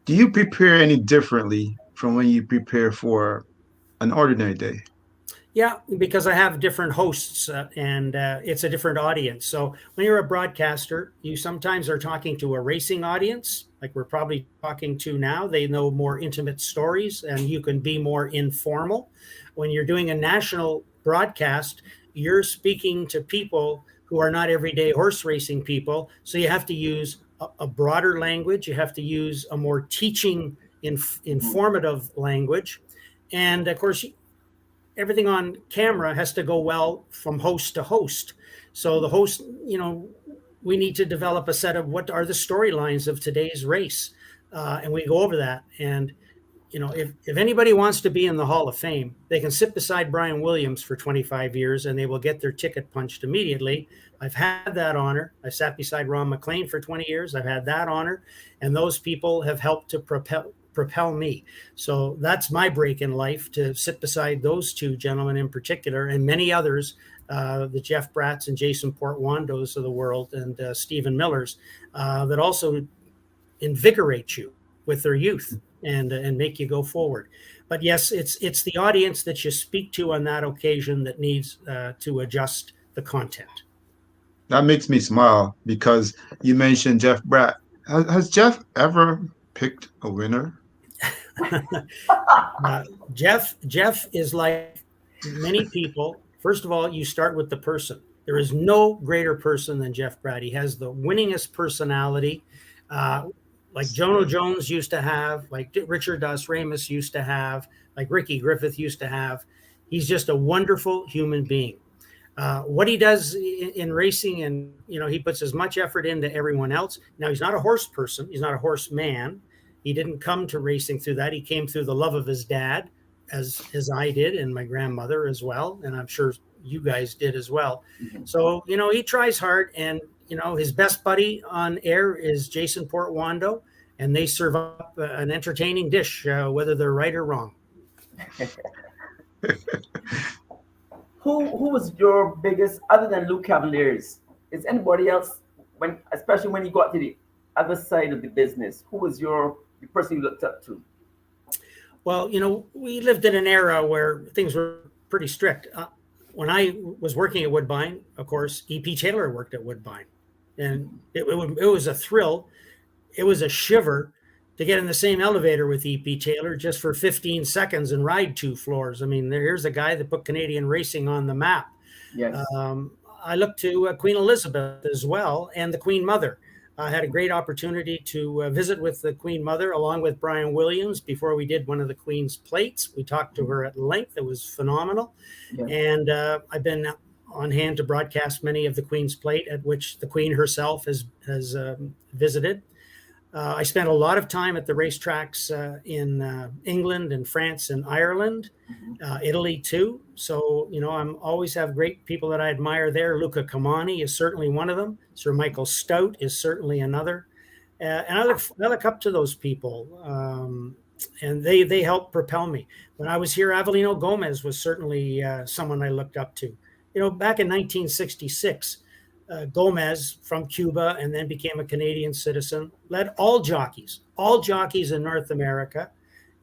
do you prepare any differently from when you prepare for an ordinary day? Yeah, because I have different hosts and it's a different audience. So when you're a broadcaster, you sometimes are talking to a racing audience, like we're probably talking to now. They know more intimate stories and you can be more informal. When you're doing a national broadcast, you're speaking to people who are not everyday horse racing people. So you have to use a broader language. You have to use a more teaching, informative language. And of course, everything on camera has to go well from host to host. So the host, we need to develop a set of what are the storylines of today's race. And we go over that. And, if anybody wants to be in the Hall of Fame, they can sit beside Brian Williams for 25 years and they will get their ticket punched immediately. I've had that honor. I sat beside Ron McLean for 20 years. I've had that honor. And those people have helped to propel me. So that's my break in life, to sit beside those two gentlemen in particular, and many others, the Jeff Bratts and Jason Portwandos of the world, and Stephen Millers, that also invigorate you with their youth and make you go forward. But yes, it's the audience that you speak to on that occasion that needs to adjust the content. That makes me smile because you mentioned Jeff Bratt. Has Jeff ever picked a winner? Jeff is like many people. First of all, you start with the person. There is no greater person than Jeff Brad. He has the winningest personality, like Jono Jones used to have, like Richard Dos Ramos used to have, like Ricky Griffith used to have. He's just a wonderful human being. What he does in racing, and he puts as much effort into everyone else. Now, he's not a horse person. He's not a horse man. He didn't come to racing through that. He came through the love of his dad, as I did, and my grandmother as well, and I'm sure you guys did as well. Mhm. So he tries hard, and his best buddy on air is Jason Portwando, and they serve up an entertaining dish, whether they're right or wrong. Who was your biggest, other than Luke Cavaliers? Is anybody else, especially when you got to the other side of the business, who was the person you looked up to? Well, we lived in an era where things were pretty strict. When I was working at Woodbine, of course, E.P. Taylor worked at Woodbine, and it was a thrill. It was a shiver to get in the same elevator with E.P. Taylor just for 15 seconds and ride 2 floors. I mean, here's a guy that put Canadian racing on the map. Yes. I looked to Queen Elizabeth as well, and the Queen Mother. I had a great opportunity to visit with the Queen Mother along with Brian Williams before we did one of the Queen's plates. We talked to her at length. It was phenomenal. Yeah. And I've been on hand to broadcast many of the Queen's plate at which the Queen herself has visited. I spent a lot of time at the racetracks in England and France and Ireland, Italy too. So, I'm always have great people that I admire there. Luca Camani is certainly one of them. Sir Michael Stout is certainly another. And I look up to those people, and they help propel me. When I was here, Avelino Gomez was certainly someone I looked up to. Back in 1966, Gomez from Cuba and then became a Canadian citizen, led all jockeys in North America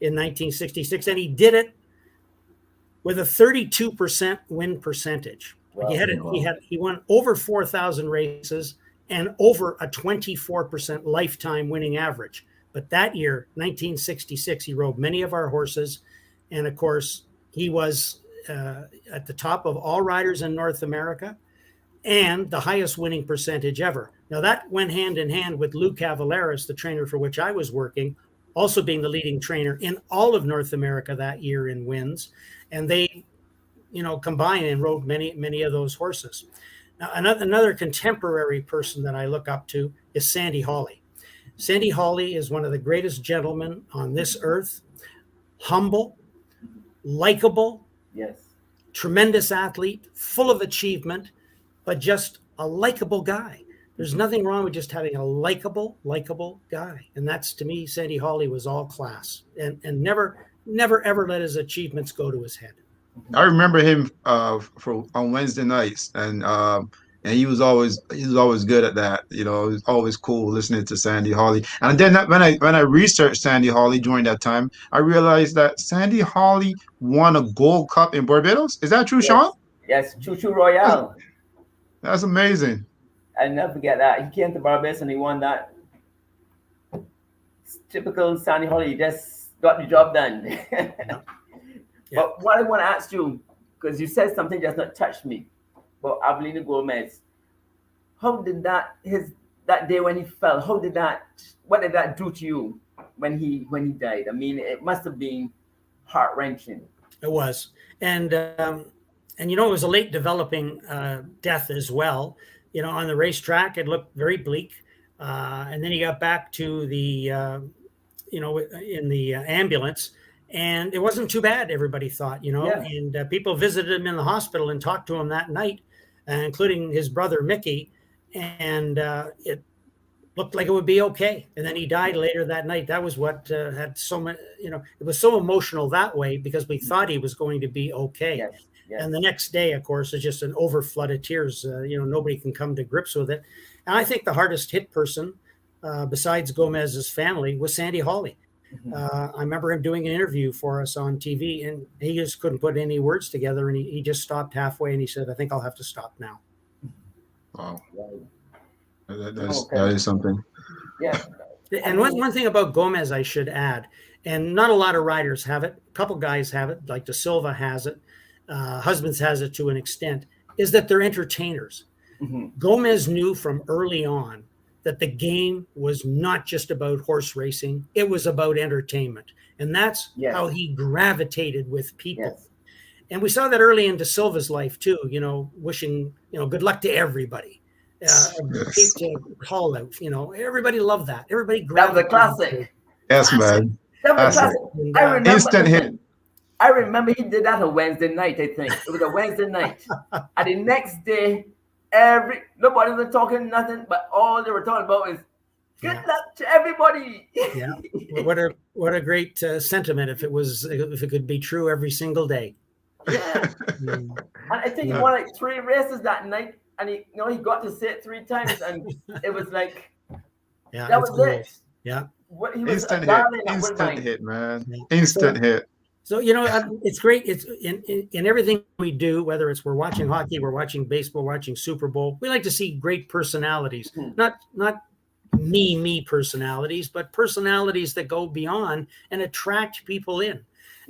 in 1966. And he did it with a 32% win percentage. Wow. He won over 4,000 races and over a 24% lifetime winning average. But that year, 1966, he rode many of our horses. And of course, he was at the top of all riders in North America, and the highest winning percentage ever. Now that went hand in hand with Lou Cavaleris, the trainer for which I was working, also being the leading trainer in all of North America that year in wins. And they, combined and rode many of those horses. Now, another contemporary person that I look up to is Sandy Hawley. Sandy Hawley is one of the greatest gentlemen on this earth, humble, likable, Yes. tremendous athlete, full of achievement, but just a likable guy. There's nothing wrong with just having a likable guy. And that's, to me, Sandy Hawley was all class and never ever let his achievements go to his head. I remember him on Wednesday nights, and he was always good at that. It was always cool listening to Sandy Hawley. And then when I researched Sandy Hawley during that time, I realized that Sandy Hawley won a Gold Cup in Barbados. Is that true, Yes. Sean? Yes, Choo Choo Royale. That's amazing. I'll never forget that. He came to Barbados and he won that. It's typical Sandy Hawley. He just got the job done. Yeah. But what I want to ask you, because you said something just not touched me, about Avelino Gomez. How did that day when he fell? What did that do to you when he died? I mean, it must have been heart wrenching. It was, and it was a late developing death as well. On the racetrack, it looked very bleak, and then he got back to the in the ambulance, and it wasn't too bad. Everybody thought, Yeah. and people visited him in the hospital and talked to him that night, including his brother Mickey, and it looked like it would be okay. And then he died later that night. That was what had so much, it was so emotional that way because we thought he was going to be okay. Yes. Yes. And the next day, of course, is just an overflood of tears. Nobody can come to grips with it. And I think the hardest hit person, besides Gomez's family, was Sandy Hawley. I remember him doing an interview for us on TV, and he just couldn't put any words together, and he just stopped halfway, and he said, "I think I'll have to stop now." Wow. Right. That is something. Yeah. And one thing about Gomez, I should add, and not a lot of riders have it. A couple guys have it, like De Silva has it. Husbands has it to an extent, is that they're entertainers. Mm-hmm. Gomez knew from early on that the game was not just about horse racing, it was about entertainment. And that's how he gravitated with people. Yes. And we saw that early in De Silva's life too, wishing, good luck to everybody. Call out, everybody loved that. Everybody grabbed. That was a classic. Yes, man. That was a classic. And, I remember. Instant hit. I remember he did that on Wednesday night, I think. It was a Wednesday night. And the next day, nobody was talking nothing, but all they were talking about is good luck to everybody. Yeah. What a great sentiment if it could be true every single day. Yeah. And I think he won like 3 races that night, and he got to say it 3 times, and it was like, that was it. Yeah. He was instant hit, man. Yeah. Instant hit. So, it's great. It's in everything we do, whether it's we're watching hockey, we're watching baseball, watching Super Bowl. We like to see great personalities, not me personalities, but personalities that go beyond and attract people in.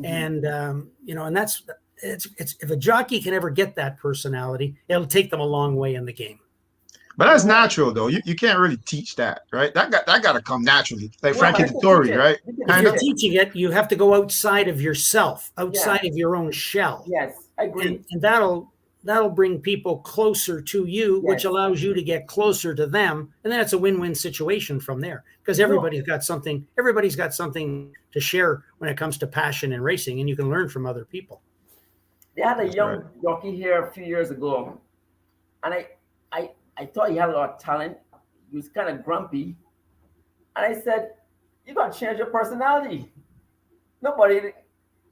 And, and that's, it's if a jockey can ever get that personality, it'll take them a long way in the game. But that's natural, though. You can't really teach that, right? That got to come naturally, like Frankie Dettori, right? If you're teaching it, you have to go outside of yourself, outside of your own shell. Yes, I agree. And that'll bring people closer to you, which allows you to get closer to them, and then it's a win-win situation from there because everybody's got something to share when it comes to passion and racing, and you can learn from other people. They had a young jockey here a few years ago, and I thought he had a lot of talent. He was kind of grumpy. And I said, you got to change your personality. Nobody,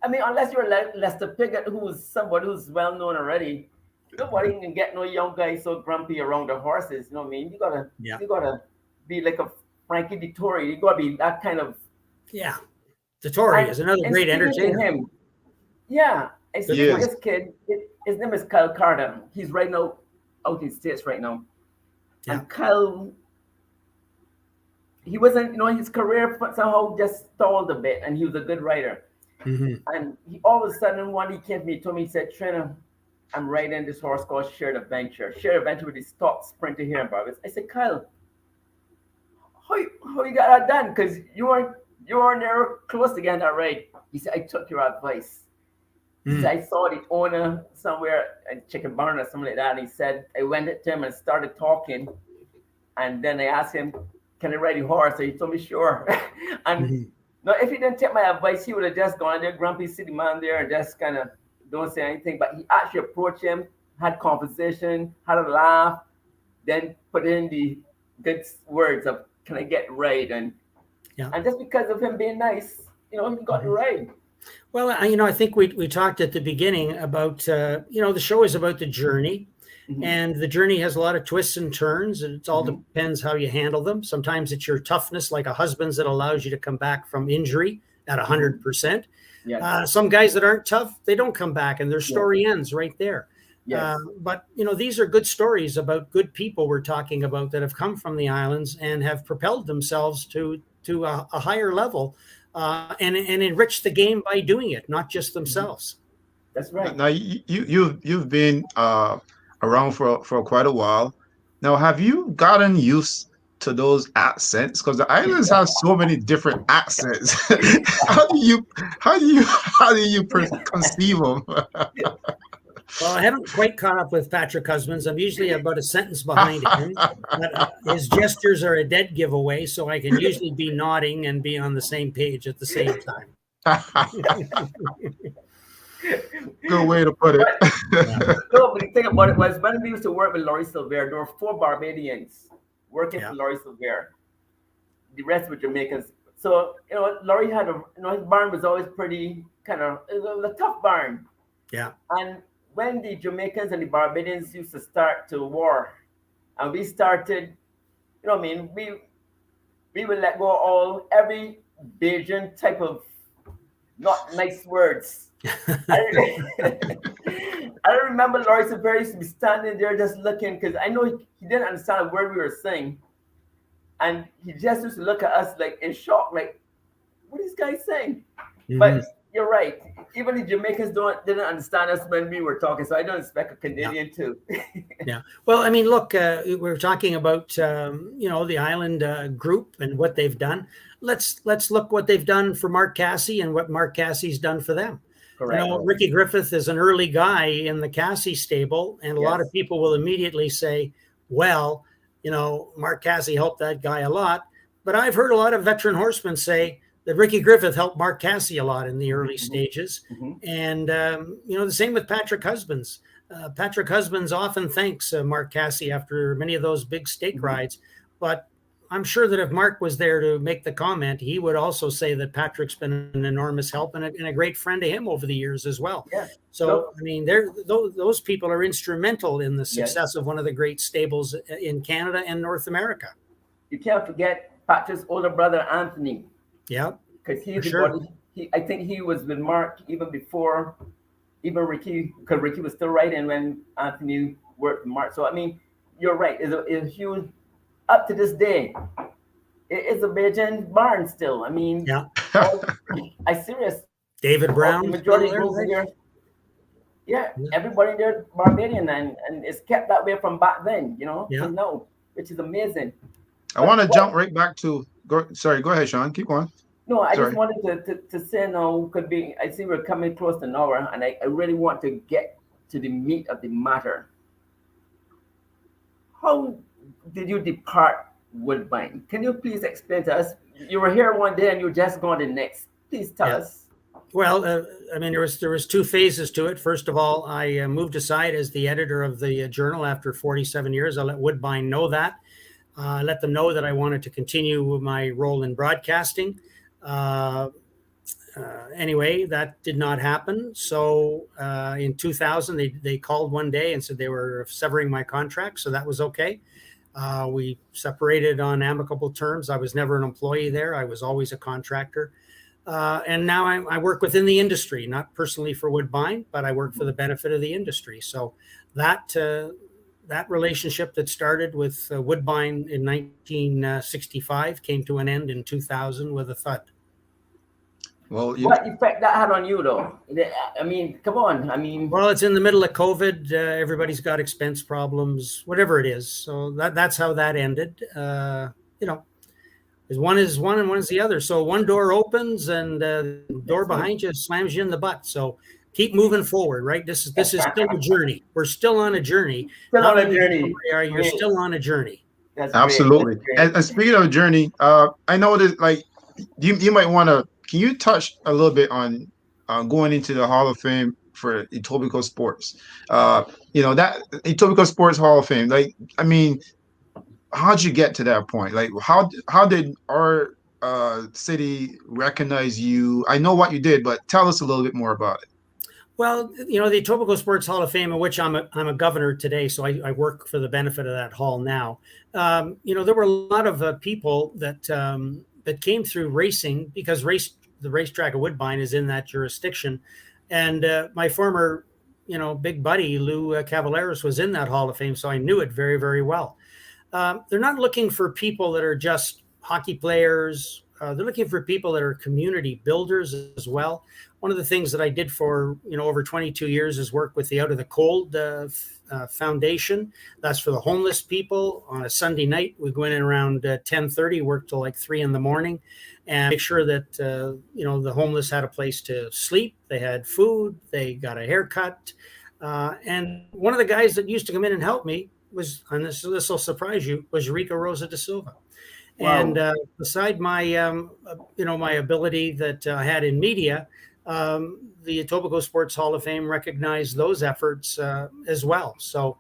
unless you're Lester Piggott, who's somebody who's well known already, nobody can get no young guy so grumpy around the horses. You know what I mean? You gotta be like a Frankie Dettori. You gotta be that kind of. Yeah. Dettori is another great entertainer. Yeah. I said, this kid, his name is Kyle Carter. He's right now out in States right now. Yeah. And Kyle, he wasn't, his career somehow just stalled a bit, and he was a good rider. Mm-hmm. And he all of a sudden, one he came to me, told me, he said, Trainer, I'm riding this horse called Shared Adventure. Shared Adventure with his top sprinter here in Barbados. I said, Kyle, how you got that done? Because you weren't there close to getting that right. He said, I took your advice. He said, I saw the owner somewhere at Chicken Barn or something like that. And he said, I went to him and started talking. And then I asked him, can I ride a horse? So he told me, sure. And no, if he didn't take my advice, he would have just gone there, grumpy city man there, and just kind of don't say anything. But he actually approached him, had conversation, had a laugh, then put in the good words of, can I get right? And just because of him being nice, he got the right. Well, I think we talked at the beginning about, the show is about the journey, and the journey has a lot of twists and turns, and it all depends how you handle them. Sometimes it's your toughness, like a husband's, that allows you to come back from injury at 100%. Yes. Some guys that aren't tough, they don't come back, and their story ends right there. Yes. But, these are good stories about good people we're talking about that have come from the islands and have propelled themselves to a higher level. And enrich the game by doing it, not just themselves. That's right. Now you've been around for quite a while. Now, have you gotten used to those accents? Because the islands have so many different accents. How do you conceive them? Well, I haven't quite caught up with Patrick Husbands. I'm usually about a sentence behind him. But his gestures are a dead giveaway, so I can usually be nodding and be on the same page at the same time. Good way to put it. No, but the thing about it was when we used to work with Laurie Silver, there were 4 Barbadians working for Laurie Silver. The rest were Jamaicans. So, Laurie had his barn was always pretty it was a tough barn. Yeah. And when the Jamaicans and the Barbadians used to start to war, and we started, we would let go every Bajan type of not nice words. I remember Laurie Silver used to be standing there just looking, because I know he didn't understand a word we were saying. and he just used to look at us like in shock, like, what is this guy saying? Mhm. But you're right. Even the Jamaicans didn't understand us when we were talking, so I don't expect a Canadian to. Yeah. Well, I mean, look, we're talking about the island group and what they've done. Let's look what they've done for Mark Cassie and what Mark Cassie's done for them. Correct. Ricky Griffith is an early guy in the Cassie stable, and a lot of people will immediately say, well, Mark Cassie helped that guy a lot. But I've heard a lot of veteran horsemen say that Ricky Griffith helped Mark Cassie a lot in the early stages. And, the same with Patrick Husbands. Patrick Husbands often thanks Mark Cassie after many of those big stake rides. But I'm sure that if Mark was there to make the comment, he would also say that Patrick's been an enormous help and a great friend to him over the years as well. Yeah. So, I mean, those people are instrumental in the success of one of the great stables in Canada and North America. You can't forget Patrick's older brother, Anthony. Yeah. Because I think he was with Mark even before, even Ricky, because Ricky was still riding when Anthony worked with Mark. So, I mean, you're right. It's a huge, up to this day, it is a Bajan barn still. I mean, I serious. David Brown. The majority of here. Yeah, everybody there Barbadian, and it's kept that way from back then, to now, which is amazing. I want to jump right back to, go ahead, Sean, keep going. No, I just wanted to say now, I see we're coming close to an hour, and I really want to get to the meat of the matter. How did you depart Woodbine? Can you please explain to us? You were here one day and you just gone the next. Please tell us. Well, I mean, there was two phases to it. First of all, I moved aside as the editor of the journal after 47 years. I let Woodbine know that. I let them know that I wanted to continue my role in broadcasting. Anyway, that did not happen. So in 2000, they called one day and said they were severing my contract. So that was okay. We separated on amicable terms. I was never an employee there. I was always a contractor. And now I work within the industry, not personally for Woodbine, but I work for the benefit of the industry. So that relationship that started with Woodbine in 1965 came to an end in 2000 with a thud. Well, what effect that had on you, though? I mean, come on. I mean, well, it's in the middle of COVID. Everybody's got expense problems, whatever it is. So that's how that ended. One is one and one is the other. So one door opens and the door behind you slams you in the butt. So keep moving forward, right? This is still a journey. We're still on a journey. You're still on a journey. That's absolutely. And speaking of a journey, I know that you might want to. Can you touch a little bit on going into the Hall of Fame for Etobicoke Sports? That Etobicoke Sports Hall of Fame. Like, I mean, how'd you get to that point? Like, how did our city recognize you? I know what you did, but tell us a little bit more about it. Well, the Etobicoke Sports Hall of Fame, in which I'm a governor today, so I work for the benefit of that hall now. There were a lot of people that came through racing because the racetrack of Woodbine is in that jurisdiction. And my former, big buddy, Lou Cavaleros, was in that Hall of Fame. So I knew it very, very well. They're not looking for people that are just hockey players. They're looking for people that are community builders as well. One of the things that I did for, over 22 years is work with the Out of the Cold Foundation. That's for the homeless people. On a Sunday night, we go in around 10:30, work till like 3 a.m, and make sure that, the homeless had a place to sleep. They had food. They got a haircut. And one of the guys that used to come in and help me was, and this will surprise you, was Rico Rosa da Silva. Wow. And beside my, my ability that I had in media, the Etobicoke Sports Hall of Fame recognized those efforts as well. So,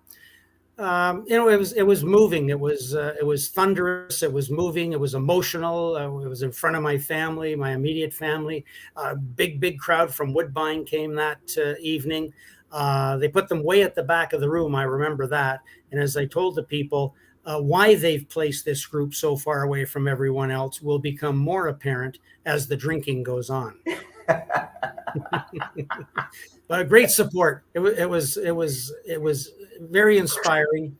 it was moving. It was thunderous. It was moving. It was emotional. It was in front of my family, my immediate family. A big crowd from Woodbine came that evening. They put them way at the back of the room. I remember that. And as I told the people, why they've placed this group so far away from everyone else will become more apparent as the drinking goes on. But great support. It was very inspiring.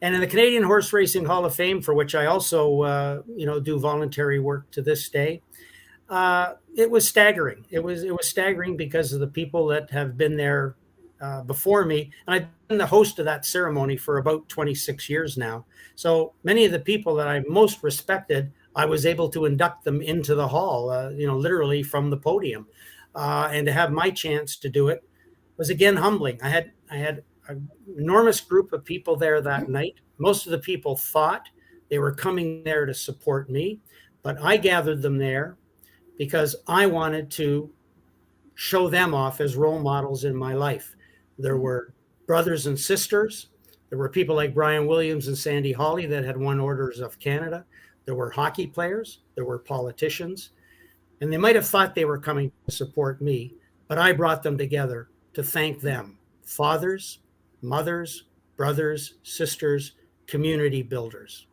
And in the Canadian Horse Racing Hall of Fame, for which I also, do voluntary work to this day, it was staggering. It was staggering because of the people that have been there before me, and I've been the host of that ceremony for about 26 years now. So many of the people that I most respected, I was able to induct them into the hall, literally from the podium, and to have my chance to do it was again humbling. I had an enormous group of people there that night. Most of the people thought they were coming there to support me, but I gathered them there because I wanted to show them off as role models in my life. There were brothers and sisters. There were people like Brian Williams and Sandy Hawley that had won Orders of Canada. There were hockey players. There were politicians. And they might have thought they were coming to support me, but I brought them together to thank them. Fathers, mothers, brothers, sisters, community builders.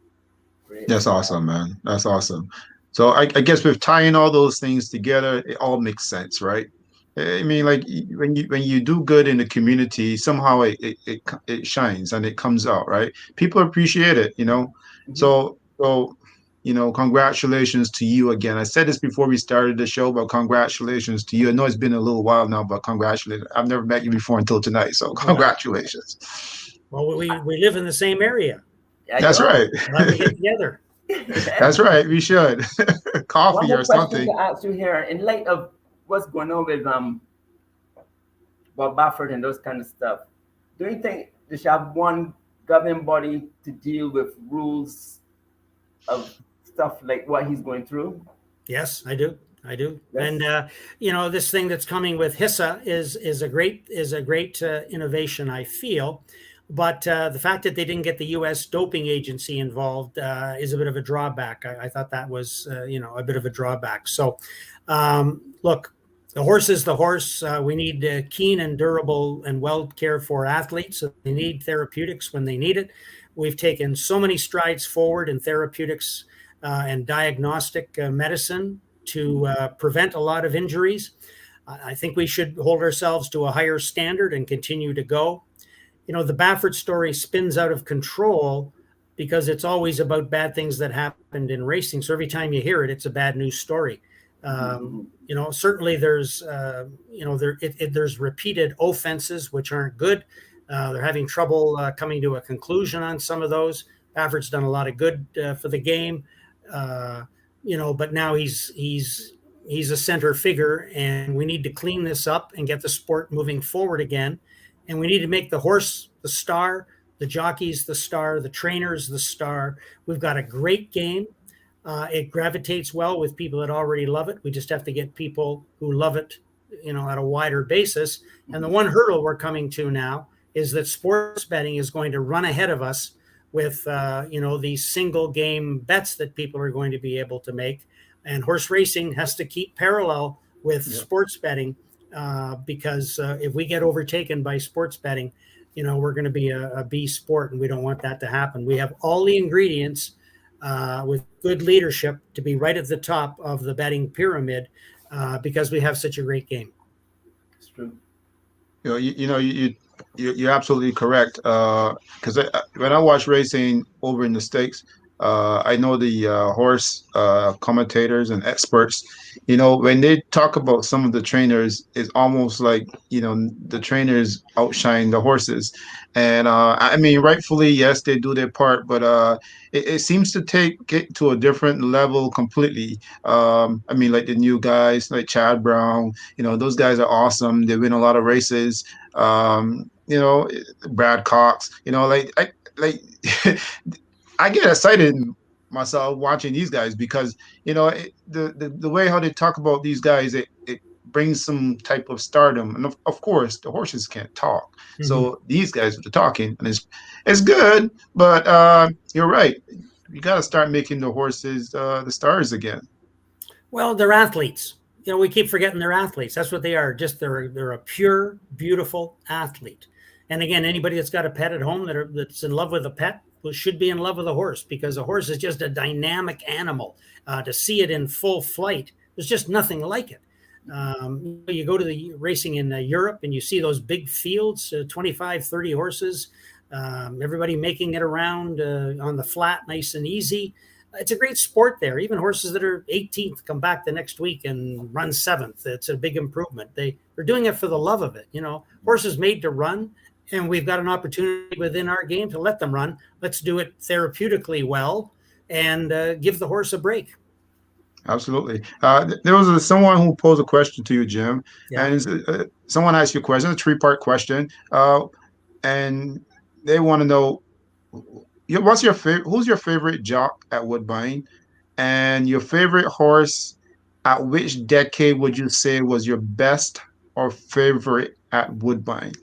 That's awesome, man. That's awesome. So I guess with tying all those things together, it all makes sense, right? I mean, like when you do good in the community, somehow it shines and it comes out, right? People appreciate it, you know. Mhm. So congratulations to you again. I said this before we started the show, but congratulations to you. I know it's been a little while now, but congratulations. I've never met you before until tonight, so congratulations. Well, we live in the same area. That's right. Glad we get together. That's right. We should. One Coffee more or question something. to ask you here, in light of what's going on with Bob Baffert and those kind of stuff, do you think they should have one governing body to deal with rules of stuff like what he's going through? Yes, I do. Yes. And this thing that's coming with HISA is a great innovation, I feel. But the fact that they didn't get the U.S. doping agency involved is a bit of a drawback. I thought that was, a bit of a drawback. So, look, the horse is the horse. We need keen and durable and well cared for athletes. So they need therapeutics when they need it. We've taken so many strides forward in therapeutics and diagnostic medicine to prevent a lot of injuries. I think we should hold ourselves to a higher standard and continue to go. The Baffert story spins out of control because it's always about bad things that happened in racing. So every time you hear it, it's a bad news story. Certainly there's, there's repeated offenses, which aren't good. They're having trouble coming to a conclusion on some of those. Baffert's done a lot of good for the game, but now he's a center figure, and we need to clean this up and get the sport moving forward again. And we need to make the horse the star, the jockeys the star, the trainers the star. We've got a great game. It gravitates well with people that already love it. We just have to get people who love it, at a wider basis. And the one hurdle we're coming to now is that sports betting is going to run ahead of us with, these single game bets that people are going to be able to make. And horse racing has to keep parallel with sports betting. Because if we get overtaken by sports betting, we're going to be a B sport, and we don't want that to happen. We have all the ingredients with good leadership to be right at the top of the betting pyramid because we have such a great game. It's true. You're absolutely correct. Because when I watch racing over in the States, I know the horse commentators and experts, when they talk about some of the trainers, it's almost like, the trainers outshine the horses. And I mean, rightfully, yes, they do their part, but it seems to take it to a different level completely. I mean, like the new guys like Chad Brown, those guys are awesome. They win a lot of races. Brad Cox, I get excited myself watching these guys because the way how they talk about these guys, it brings some type of stardom, and of course the horses can't talk, so these guys are talking, and it's good, but you're right, you got to start making the horses the stars again. Well, they're athletes. We keep forgetting they're athletes. That's what they are. Just they're a pure, beautiful athlete. And again, anybody that's got a pet at home that's in love with a pet should be in love with a horse, because a horse is just a dynamic animal. To see it in full flight, there's just nothing like it. You go to the racing in Europe and you see those big fields, 25, 30 horses Everybody making it around on the flat, nice and easy. It's a great sport there. Even horses that are 18th come back the next week and run 7th. It's a big improvement. They're doing it for the love of it. Horses made to run, and we've got an opportunity within our game to let them run. Let's do it therapeutically well and give the horse a break. Absolutely. There was someone who posed a question to you, Jim, Yeah. and someone asked you a question, a three-part question, and they want to know what's your favorite, who's your favorite jock at Woodbine, and your favorite horse at which decade would you say was your best or favorite at Woodbine?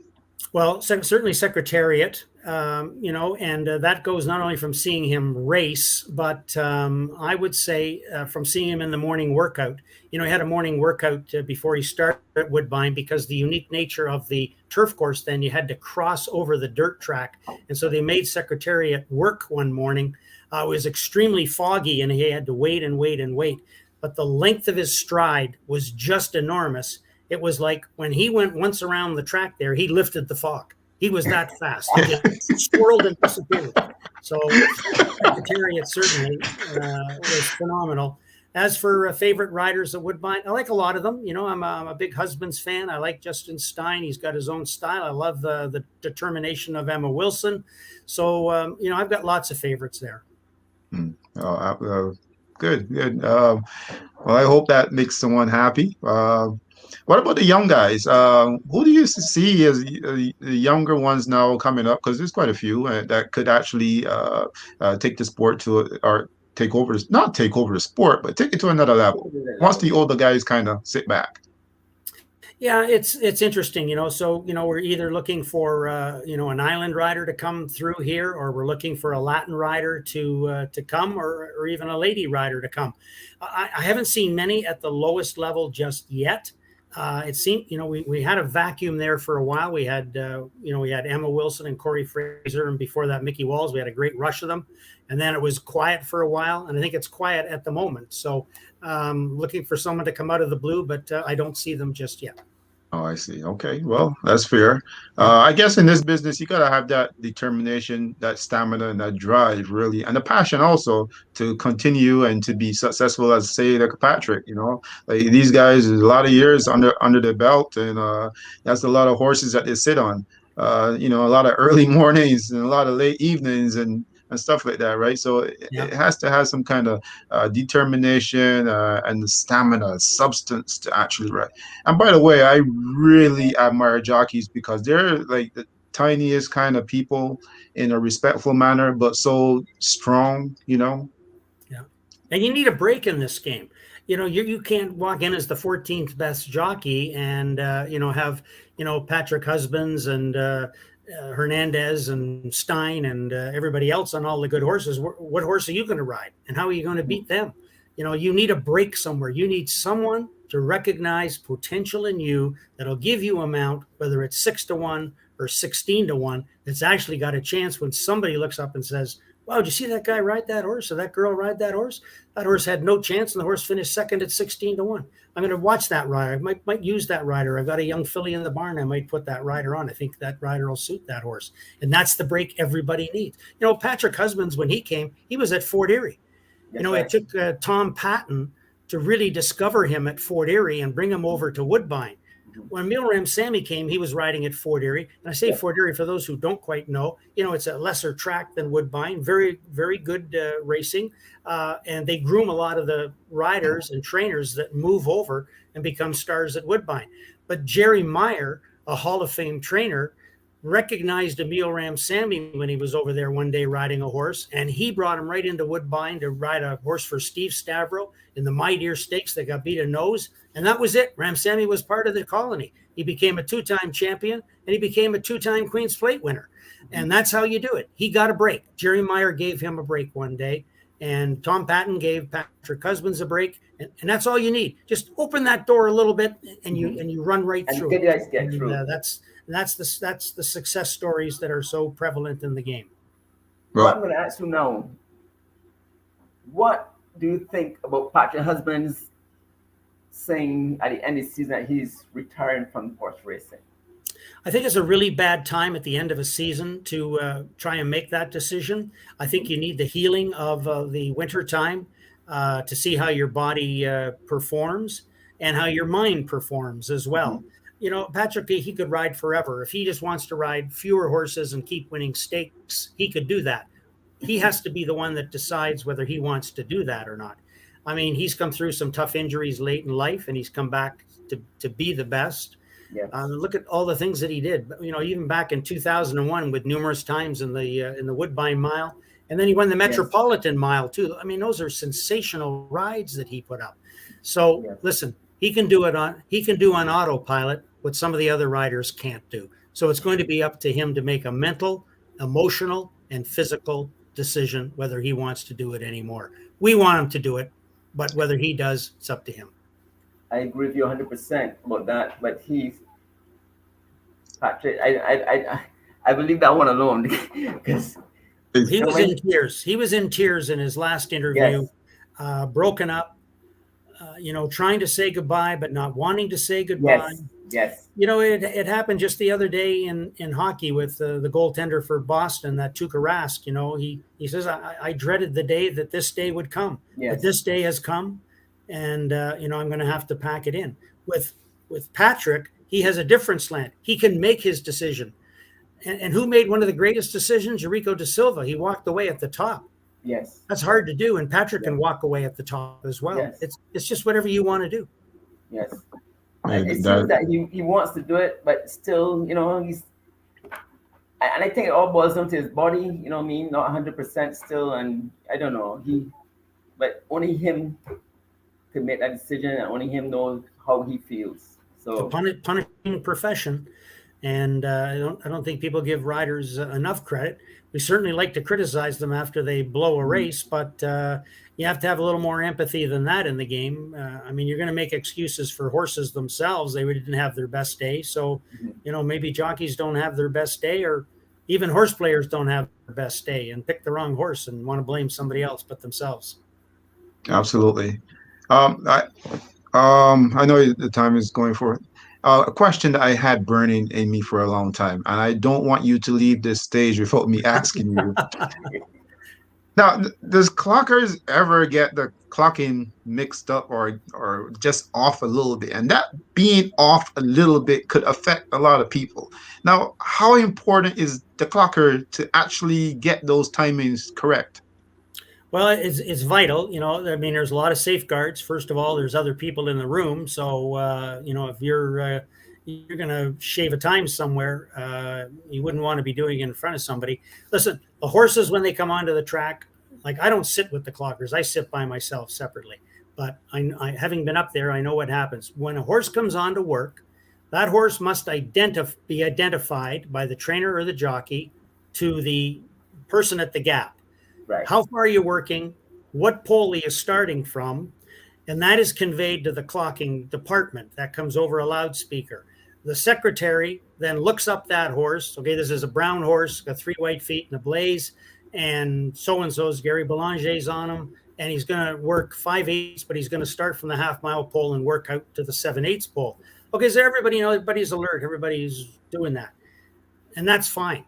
Well, certainly Secretariat, and that goes not only from seeing him race, but I would say from seeing him in the morning workout. He had a morning workout before he started at Woodbine because the unique nature of the turf course, then you had to cross over the dirt track. And so they made Secretariat work one morning. It was extremely foggy and he had to wait and wait and wait. But the length of his stride was just enormous. It was like when he went once around the track there, he lifted the fog. He was that fast. He just swirled and disappeared. So Secretariat certainly was phenomenal. As for favorite riders at Woodbine, I like a lot of them. I'm a big Husbands fan. I like Justin Stein. He's got his own style. I love the determination of Emma Wilson. So, I've got lots of favorites there. Good. Well, I hope that makes someone happy. What about the young guys? Who do you see as the younger ones now coming up? Because there's quite a few that could actually take the sport or not take over the sport, but take it to another level. Once the older guys kind of sit back. Yeah, it's interesting, So we're either looking for an island rider to come through here, or we're looking for a Latin rider to come, or even a lady rider to come. I haven't seen many at the lowest level just yet. It seemed, we had a vacuum there for a while. We had Emma Wilson and Corey Fraser, and before that, Mickey Walls. We had a great rush of them, and then it was quiet for a while, and I think it's quiet at the moment. So, looking for someone to come out of the blue, but I don't see them just yet. Oh, I see. Okay, well, that's fair. I guess in this business, you gotta have that determination, that stamina, and that drive, really, and the passion also to continue and to be successful as, say, like Patrick. Like these guys, there's a lot of years under their belt, and that's a lot of horses that they sit on. A lot of early mornings and a lot of late evenings and stuff like that, right? So it has to have some kind of determination and the stamina, substance to actually ride. And by the way, I really admire jockeys because they're like the tiniest kind of people in a respectful manner, but so strong. Yeah, and you need a break in this game. You can't walk in as the 14th best jockey and have Patrick Husbands and Hernandez and Stein and everybody else on all the good horses. What horse are you going to ride, and how are you going to beat them? You need a break somewhere. You need someone to recognize potential in you that'll give you a mount, whether it's 6-1 or 16-1, that's actually got a chance when somebody looks up and says, wow, did you see that guy ride that horse or that girl ride that horse? That horse had no chance, and the horse finished second at 16-1. I'm going to watch that rider. I might use that rider. I've got a young filly in the barn. I might put that rider on. I think that rider will suit that horse. And that's the break everybody needs. Patrick Husbands, when he came, he was at Fort Erie. It took Tom Patton to really discover him at Fort Erie and bring him over to Woodbine. When Milram Sammy came, he was riding at Fort Erie. And I say Fort Erie for those who don't quite know. It's a lesser track than Woodbine. Very, very good racing. And they groom a lot of the riders and trainers that move over and become stars at Woodbine. But Jerry Meyer, a Hall of Fame trainer, recognized Emil Ramsamy when he was over there one day riding a horse, and he brought him right into Woodbine to ride a horse for Steve Stavro in the My Deer Stakes that got beat a nose, and that was it. Ramsamy was part of the colony. He became a 2-time champion, and he became a 2-time Queen's Plate winner, and that's how you do it. He got a break. Jerry Meyer gave him a break one day, and Tom Patton gave Patrick Husbands a break, and that's all you need. Just open that door a little bit, and you run right through. And guys get through. That's the success stories that are so prevalent in the game. Well, I'm going to ask you now, what do you think about Patrick Husbands saying at the end of the season that he's retiring from horse racing? I think it's a really bad time at the end of a season to try and make that decision. I think you need the healing of the winter time to see how your body performs and how your mind performs as well. Mhm. You know, Patrick, he could ride forever. If he just wants to ride fewer horses and keep winning stakes, he could do that. He has to be the one that decides whether he wants to do that or not. I mean, he's come through some tough injuries late in life and he's come back to be the best. Yes. Look at all the things that he did. You know, even back in 2001, with numerous times in the Woodbine Mile, and then he won the Yes. Metropolitan Mile too. I mean, those are sensational rides that he put up. So Yes. listen, he can do on autopilot what some of the other riders can't do. So it's going to be up to him to make a mental, emotional, and physical decision whether he wants to do it anymore. We want him to do it, but whether he does, it's up to him. I agree with you 100% about that. But Patrick, I believe that one alone because He was in tears. He was in tears in his last interview, broken up, you know, trying to say goodbye, but not wanting to say goodbye. Yes. You know, it happened just the other day in hockey with the goaltender for Boston, that Tuukka Rask. You know, he says, I dreaded the day that this day would come, but this day has come, and you know, I'm going to have to pack it in. With Patrick, he has a different slant. He can make his decision. And who made one of the greatest decisions? Eurico da Silva. He walked away at the top. Yes. That's hard to do, and Patrick can walk away at the top as well. Yes. It's just whatever you want to do. Yes. And it seems that he wants to do it, but still, you know, and I think it all boils down to his body, you know what I mean? Not 100% still, and I don't know. But only him can make that decision, and only him knows how he feels. So Punishing profession. And I don't think people give riders enough credit. We certainly like to criticize them after they blow a race, but you have to have a little more empathy than that in the game. I mean, you're going to make excuses for horses themselves. They didn't have their best day. So, you know, maybe jockeys don't have their best day, or even horse players don't have their best day and pick the wrong horse and want to blame somebody else but themselves. Absolutely. I know the time is going for a question that I had burning in me for a long time, and I don't want you to leave this stage without me asking you. Now, does clockers ever get the clocking mixed up or just off a little bit? And that being off a little bit could affect a lot of people. Now, how important is the clocker to actually get those timings correct? Well, it's vital. You know, I mean, there's a lot of safeguards. First of all, there's other people in the room. So, you know, if you're going to shave a time somewhere, you wouldn't want to be doing it in front of somebody. Listen, the horses, when they come onto the track, like, I don't sit with the clockers. I sit by myself separately. But I having been up there, I know what happens. When a horse comes on to work, that horse must be identified by the trainer or the jockey to the person at the gap. Right. How far are you working? What pole are you starting from? And that is conveyed to the clocking department. That comes over a loudspeaker. The secretary then looks up that horse. Okay, this is a brown horse, got 3 white feet and a blaze, and so-and-so's Gary Belanger's on him, and he's going to work 5/8, but he's going to start from the half-mile pole and work out to the 7/8 pole. Okay, so everybody knows, everybody's alert, everybody's doing that. And that's fine.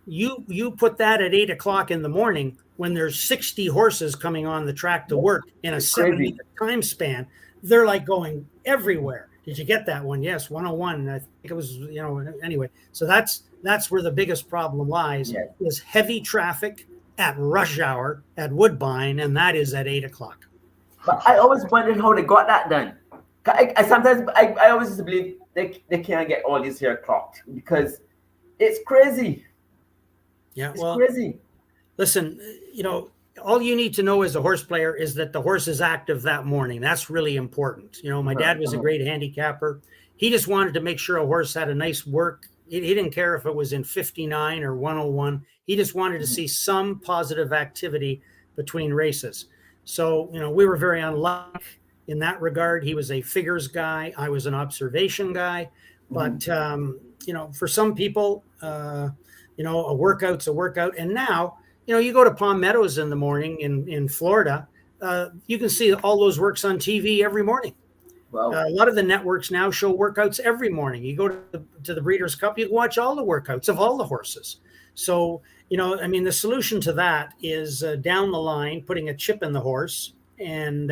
You put that at 8 o'clock in the morning when there's 60 horses coming on the track to work in a 7-minute time span. They're like going everywhere. Did you get that one? Yes, 101. I think it was, you know, anyway. So that's where the biggest problem lies, is heavy traffic at rush hour at Woodbine, and that is at 8 o'clock. But I always wondered how they got that done. I always believe they can't get all these here clocked because it's crazy. Yeah, it's crazy. Listen, you know, all you need to know as a horse player is that the horse is active that morning. That's really important. You know, my dad was a great handicapper. He just wanted to make sure a horse had a nice work. He didn't care if it was in 59 or 101. He just wanted to see some positive activity between races. So, you know, we were very unlucky in that regard. He was a figures guy. I was an observation guy. But, you know, for some people, you know, a workout's a workout. And now, you know, you go to Palm Meadows in the morning in Florida, you can see all those works on TV every morning. Wow. A lot of the networks now show workouts every morning. You go to the Breeders' Cup, you can watch all the workouts of all the horses. So, I mean, the solution to that is down the line, putting a chip in the horse. And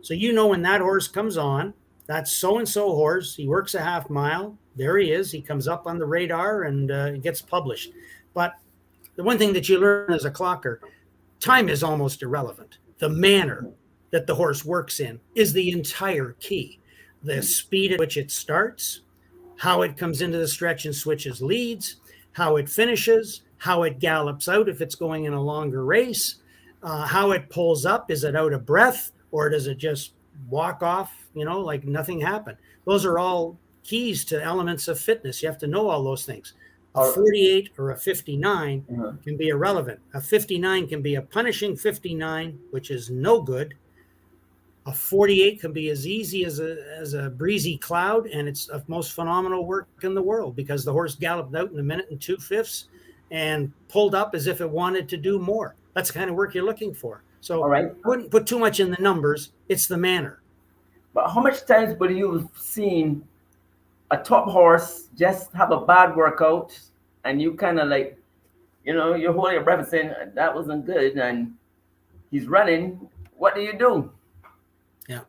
so, when that horse comes on, that's so-and-so horse. He works a half mile. There he is. He comes up on the radar and it gets published. But the one thing that you learn as a clocker, time is almost irrelevant. The manner that the horse works in is the entire key. The speed at which it starts, how it comes into the stretch and switches leads, how it finishes, how it gallops out if it's going in a longer race, how it pulls up. Is it out of breath or does it just walk off, like nothing happened? Those are all keys to elements of fitness. You have to know all those things. A 48 or a 59 can be irrelevant. A 59 can be a punishing 59, which is no good. A 48 can be as easy as a breezy cloud, and it's the most phenomenal work in the world because the horse galloped out in 1 minute and 2/5 and pulled up as if it wanted to do more. That's the kind of work you're looking for. So I wouldn't put too much in the numbers. It's the manner. But how much times would you have seen a top horse just have a bad workout and you kind of like, you're holding your breath and saying, that wasn't good, and he's running. What do you do? Yeah.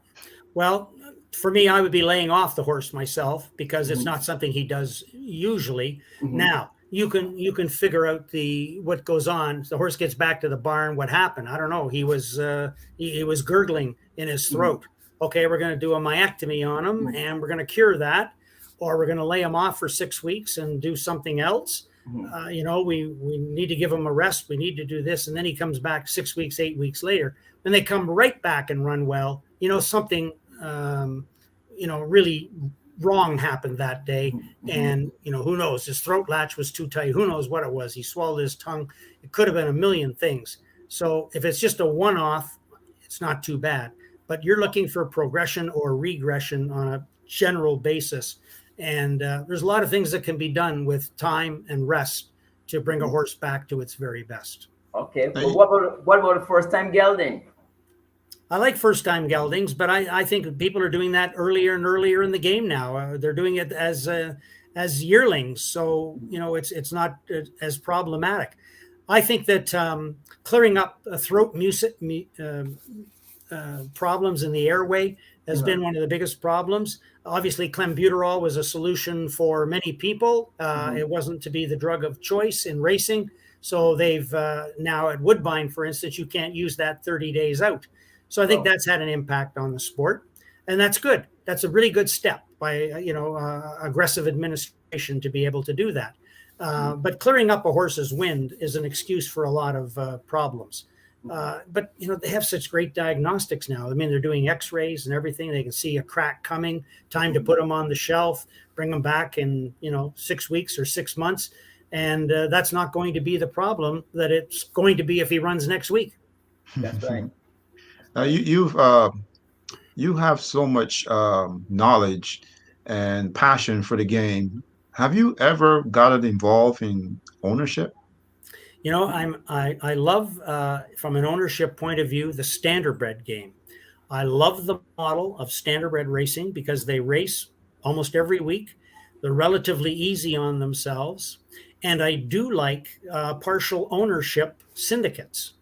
Well, for me, I would be laying off the horse myself because it's not something he does usually. Now, you can figure out what goes on. The horse gets back to the barn. What happened? I don't know. He was gurgling in his throat. Okay, we're going to do a myectomy on him, and we're going to cure that, or we're going to lay him off for 6 weeks and do something else. We need to give him a rest. We need to do this, and then he comes back 6 weeks, 8 weeks later, and they come right back and run well. Something really wrong happened that day, and who knows? His throat latch was too tight. Who knows what it was? He swallowed his tongue. It could have been a million things. So if it's just a one-off, it's not too bad. But you're looking for progression or regression on a general basis. And there's a lot of things that can be done with time and rest to bring a horse back to its very best. Okay. But what about a first-time gelding? I like first-time geldings, but I think people are doing that earlier and earlier in the game now. They're doing it as yearlings, so it's not as problematic. I think that clearing up throat music problems in the airway has been one of the biggest problems. Obviously, clenbuterol was a solution for many people. It wasn't to be the drug of choice in racing. So they've now at Woodbine, for instance, you can't use that 30 days out. So I think that's had an impact on the sport. And that's good. That's a really good step by, aggressive administration to be able to do that. But clearing up a horse's wind is an excuse for a lot of problems. But they have such great diagnostics now. I mean, they're doing x-rays and everything. They can see a crack coming, time to put them on the shelf, bring them back in 6 weeks or 6 months, and that's not going to be the problem that it's going to be if he runs next week. That's right. You have so much knowledge and passion for the game. Have you ever gotten involved in ownership? I love, from an ownership point of view, the standardbred game. I love the model of standardbred racing because they race almost every week. They're relatively easy on themselves. And I do like partial ownership syndicates.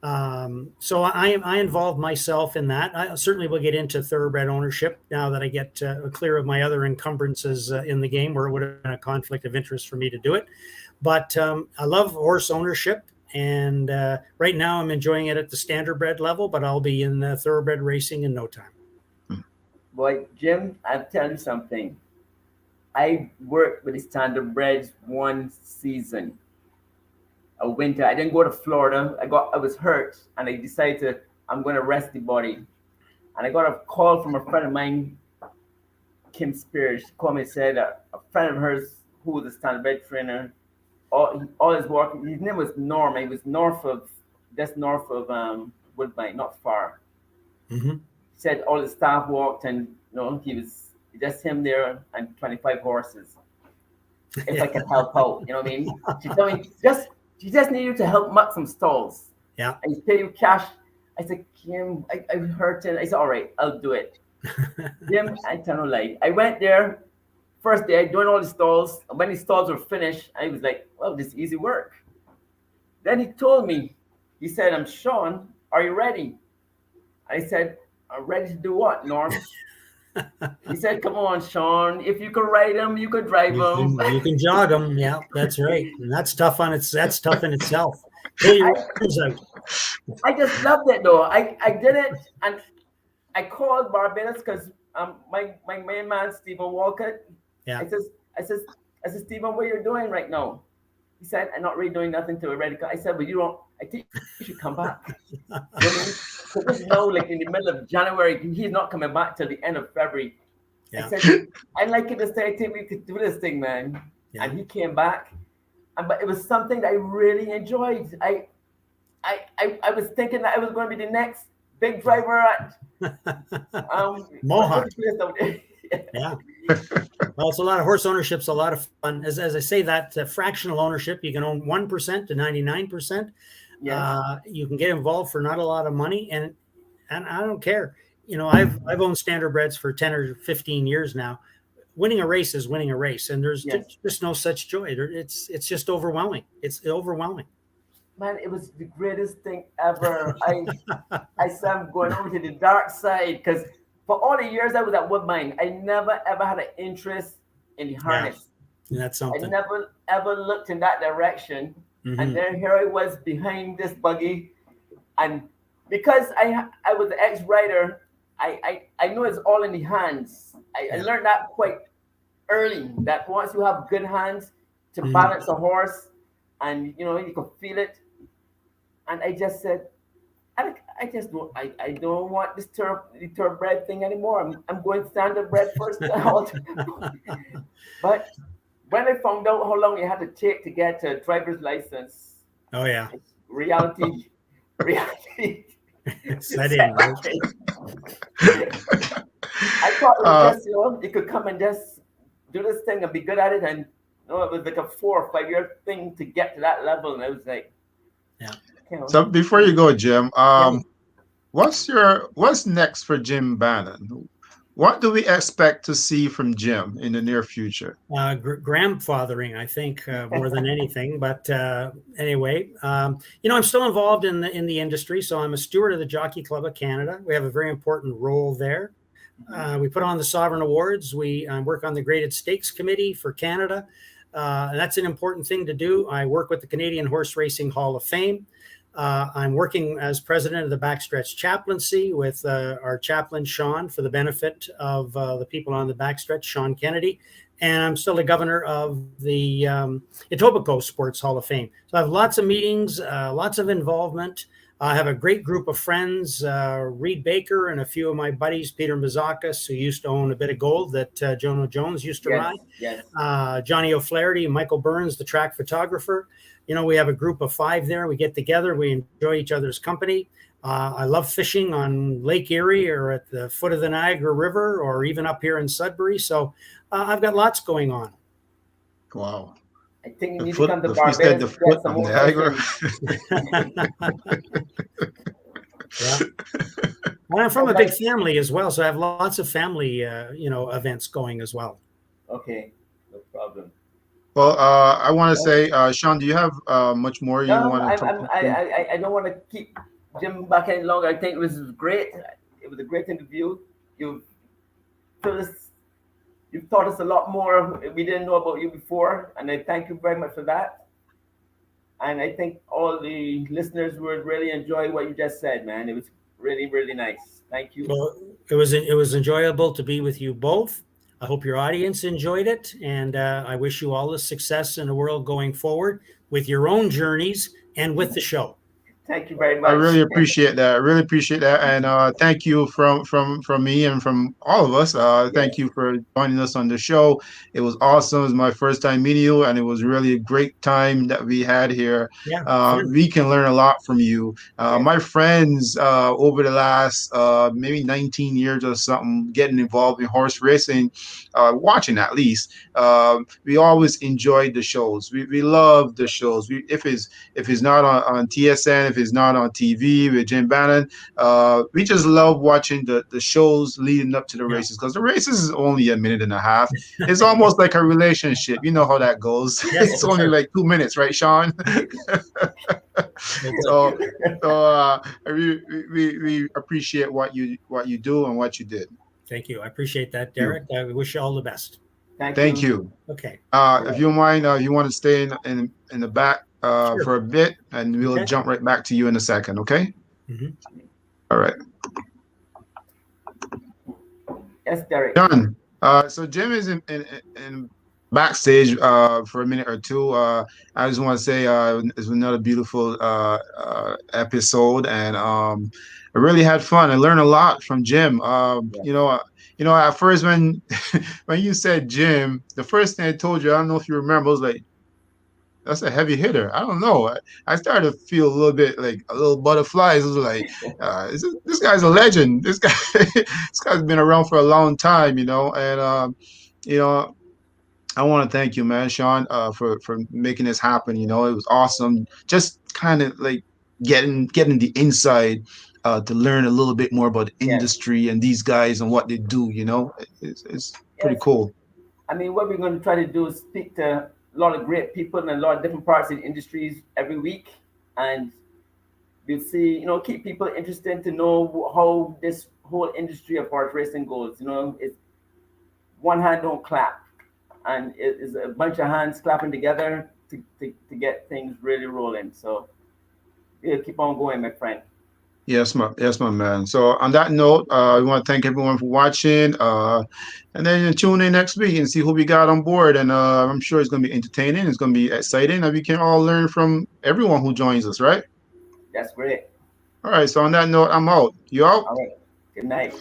So I involve myself in that. I certainly will get into thoroughbred ownership now that I get clear of my other encumbrances in the game where it would have been a conflict of interest for me to do it. But I love horse ownership, and right now I'm enjoying it at the standardbred level, but I'll be in thoroughbred racing in no time. Boy, Jim, I'll tell you something. I worked with the standardbreds one season, a winter. I didn't go to Florida. I was hurt, and I decided I'm going to rest the body. And I got a call from a friend of mine, Kim Spears. She called me and said a friend of hers who was a standardbred trainer, all his work, his name was Norm. He was north of Woodbine, not far. Mm-hmm. He said all the staff walked, and he was just him there and 25 horses. If I can help out, you know what I mean? She told me she just need you to help muck some stalls. Yeah. I pay you cash. I said, Kim, I hurt it. I said, all right, I'll do it. Jim, I tell no lie. I went there first day, doing all the stalls. And when the stalls were finished, I was like, well, this is easy work. Then he told me, he said, I'm Sean, are you ready? I said, I'm ready to do what, Norm? He said, come on, Sean. If you could ride them, you could drive them. You can jog them. Yeah, that's right. And that's tough in itself. Pull your arms out. I just loved it though. I did it, and I called Barbados because my main man Stephen Walcott. Yeah. I says I said, Stephen, what are you doing right now? He said, I'm not really doing nothing to already. I said, well, you don't. I think you should come back. So this now, like in the middle of January, he's not coming back till the end of February. Yeah. I said, I'd like you to say, I think we could do this thing, man. Yeah. And he came back, but it was something that I really enjoyed. I was thinking that I was going to be the next big driver at Mohawk. Yeah. Well, it's a lot of horse ownership's a lot of fun. As I say, that fractional ownership, you can own 1% to 99%. Yes. You can get involved for not a lot of money, and I don't care. You know, I've owned standardbreds for 10 or 15 years now. Winning a race is winning a race, and there's just no such joy. It's just overwhelming. It's overwhelming. Man, it was the greatest thing ever. I said I'm going over to the dark side because for all the years I was at Woodbine, I never ever had an interest in the harness. Yeah, that's something. I never ever looked in that direction. Mm-hmm. And then here I was behind this buggy, and because I was an ex-rider, I know it's all in the hands. I learned that quite early, that once you have good hands to balance a horse, and you know you can feel it. And I just said, I don't want this thoroughbred thing anymore. I'm going standardbred first. But when I found out how long you had to take to get a driver's license, oh yeah, reality. Set in. I thought it was just, you could come and just do this thing and be good at it, and it was like a 4 or 5 year thing to get to that level, and I was like, yeah. So before you go, Jim, what's next for Jim Bannon? What do we expect to see from Jim in the near future? Grandfathering, I think, more than anything. But anyway, I'm still involved in the industry. So I'm a steward of the Jockey Club of Canada. We have a very important role there. We put on the Sovereign Awards. We work on the Graded Stakes Committee for Canada. And that's an important thing to do. I work with the Canadian Horse Racing Hall of Fame. I'm working as president of the Backstretch Chaplaincy with our chaplain, Sean, for the benefit of the people on the backstretch, Sean Kennedy. And I'm still the governor of the Etobicoke Sports Hall of Fame. So I have lots of meetings, lots of involvement. I have a great group of friends, Reed Baker and a few of my buddies, Peter Mazakis, who used to own a bit of gold that Jono Jones used to ride. Yes. Johnny O'Flaherty, Michael Burns, the track photographer. We have a group of 5 there. We get together. We enjoy each other's company. I love fishing on Lake Erie or at the foot of the Niagara River or even up here in Sudbury. So I've got lots going on. Wow. I think you need to come to Barbados. You said the foot of Niagara. Yeah. Well, I'm from a big family as well, so I have lots of family, events going as well. Okay, no problem. Well, I want to say, Sean, do you have much more you want to talk about? I don't want to keep Jim back any longer. I think it was great. It was a great interview. You've taught us a lot more we didn't know about you before, and I thank you very much for that. And I think all the listeners would really enjoy what you just said, man. It was really, really nice. Thank you. Well, it was enjoyable to be with you both. I hope your audience enjoyed it, and I wish you all the success in the world going forward with your own journeys and with the show. Thank you very much. I really appreciate that. And thank you from me and from all of us. Thank you for joining us on the show. It was awesome. It was my first time meeting you, and it was really a great time that we had here. Yeah, we can learn a lot from you. My friends over the last maybe 19 years or something getting involved in horse racing, watching at least, we always enjoyed the shows. We love the shows. If it's not on TSN, if if it's not on TV with Jim Bannon. We just love watching the shows leading up to the Yeah. races because the races is only a minute and a half. It's almost like a relationship. You know how that goes. Yes, It's for only sure. like 2 minutes, right, Sean? It's, so we appreciate what you do and what you did. thank you. I appreciate that, You. Derek. I wish you all the best. Thank Thank you. you. Okay. If Right. you don't mind, you want to stay in the back Sure. for a bit, and we'll Okay. jump right back to you in a second. Okay. Hmm. All right. Yes, Derek. Done. So Jim is in backstage for a minute or two. I just want to say it's another beautiful episode, and I really had fun. I learned a lot from Jim. Yes. At first when when you said Jim, the first thing I told you, I don't know if you remember, I was like, that's a heavy hitter. I don't know. I started to feel a little bit like a little butterflies. It was like, this guy's a legend. This guy, this guy's been around for a long time, And you know, I want to thank you, man, Sean, for making this happen. It was awesome. Just kind of like getting the inside to learn a little bit more about the Yes. industry and these guys and what they do. It's pretty Yes. cool. I mean, what we're going to try to do is speak to a lot of great people in a lot of different parts of the industries every week, and we'll see, keep people interested to know how this whole industry of horse racing goes. It's one hand don't clap, and it is a bunch of hands clapping together to get things really rolling. So we'll keep on going, my friend. Yes, my man. So on that note, we want to thank everyone for watching. And then tune in next week and see who we got on board. And I'm sure it's going to be entertaining. It's going to be exciting, and we can all learn from everyone who joins us, right? That's great. All right. So on that note, I'm out. You out? All right. Good night.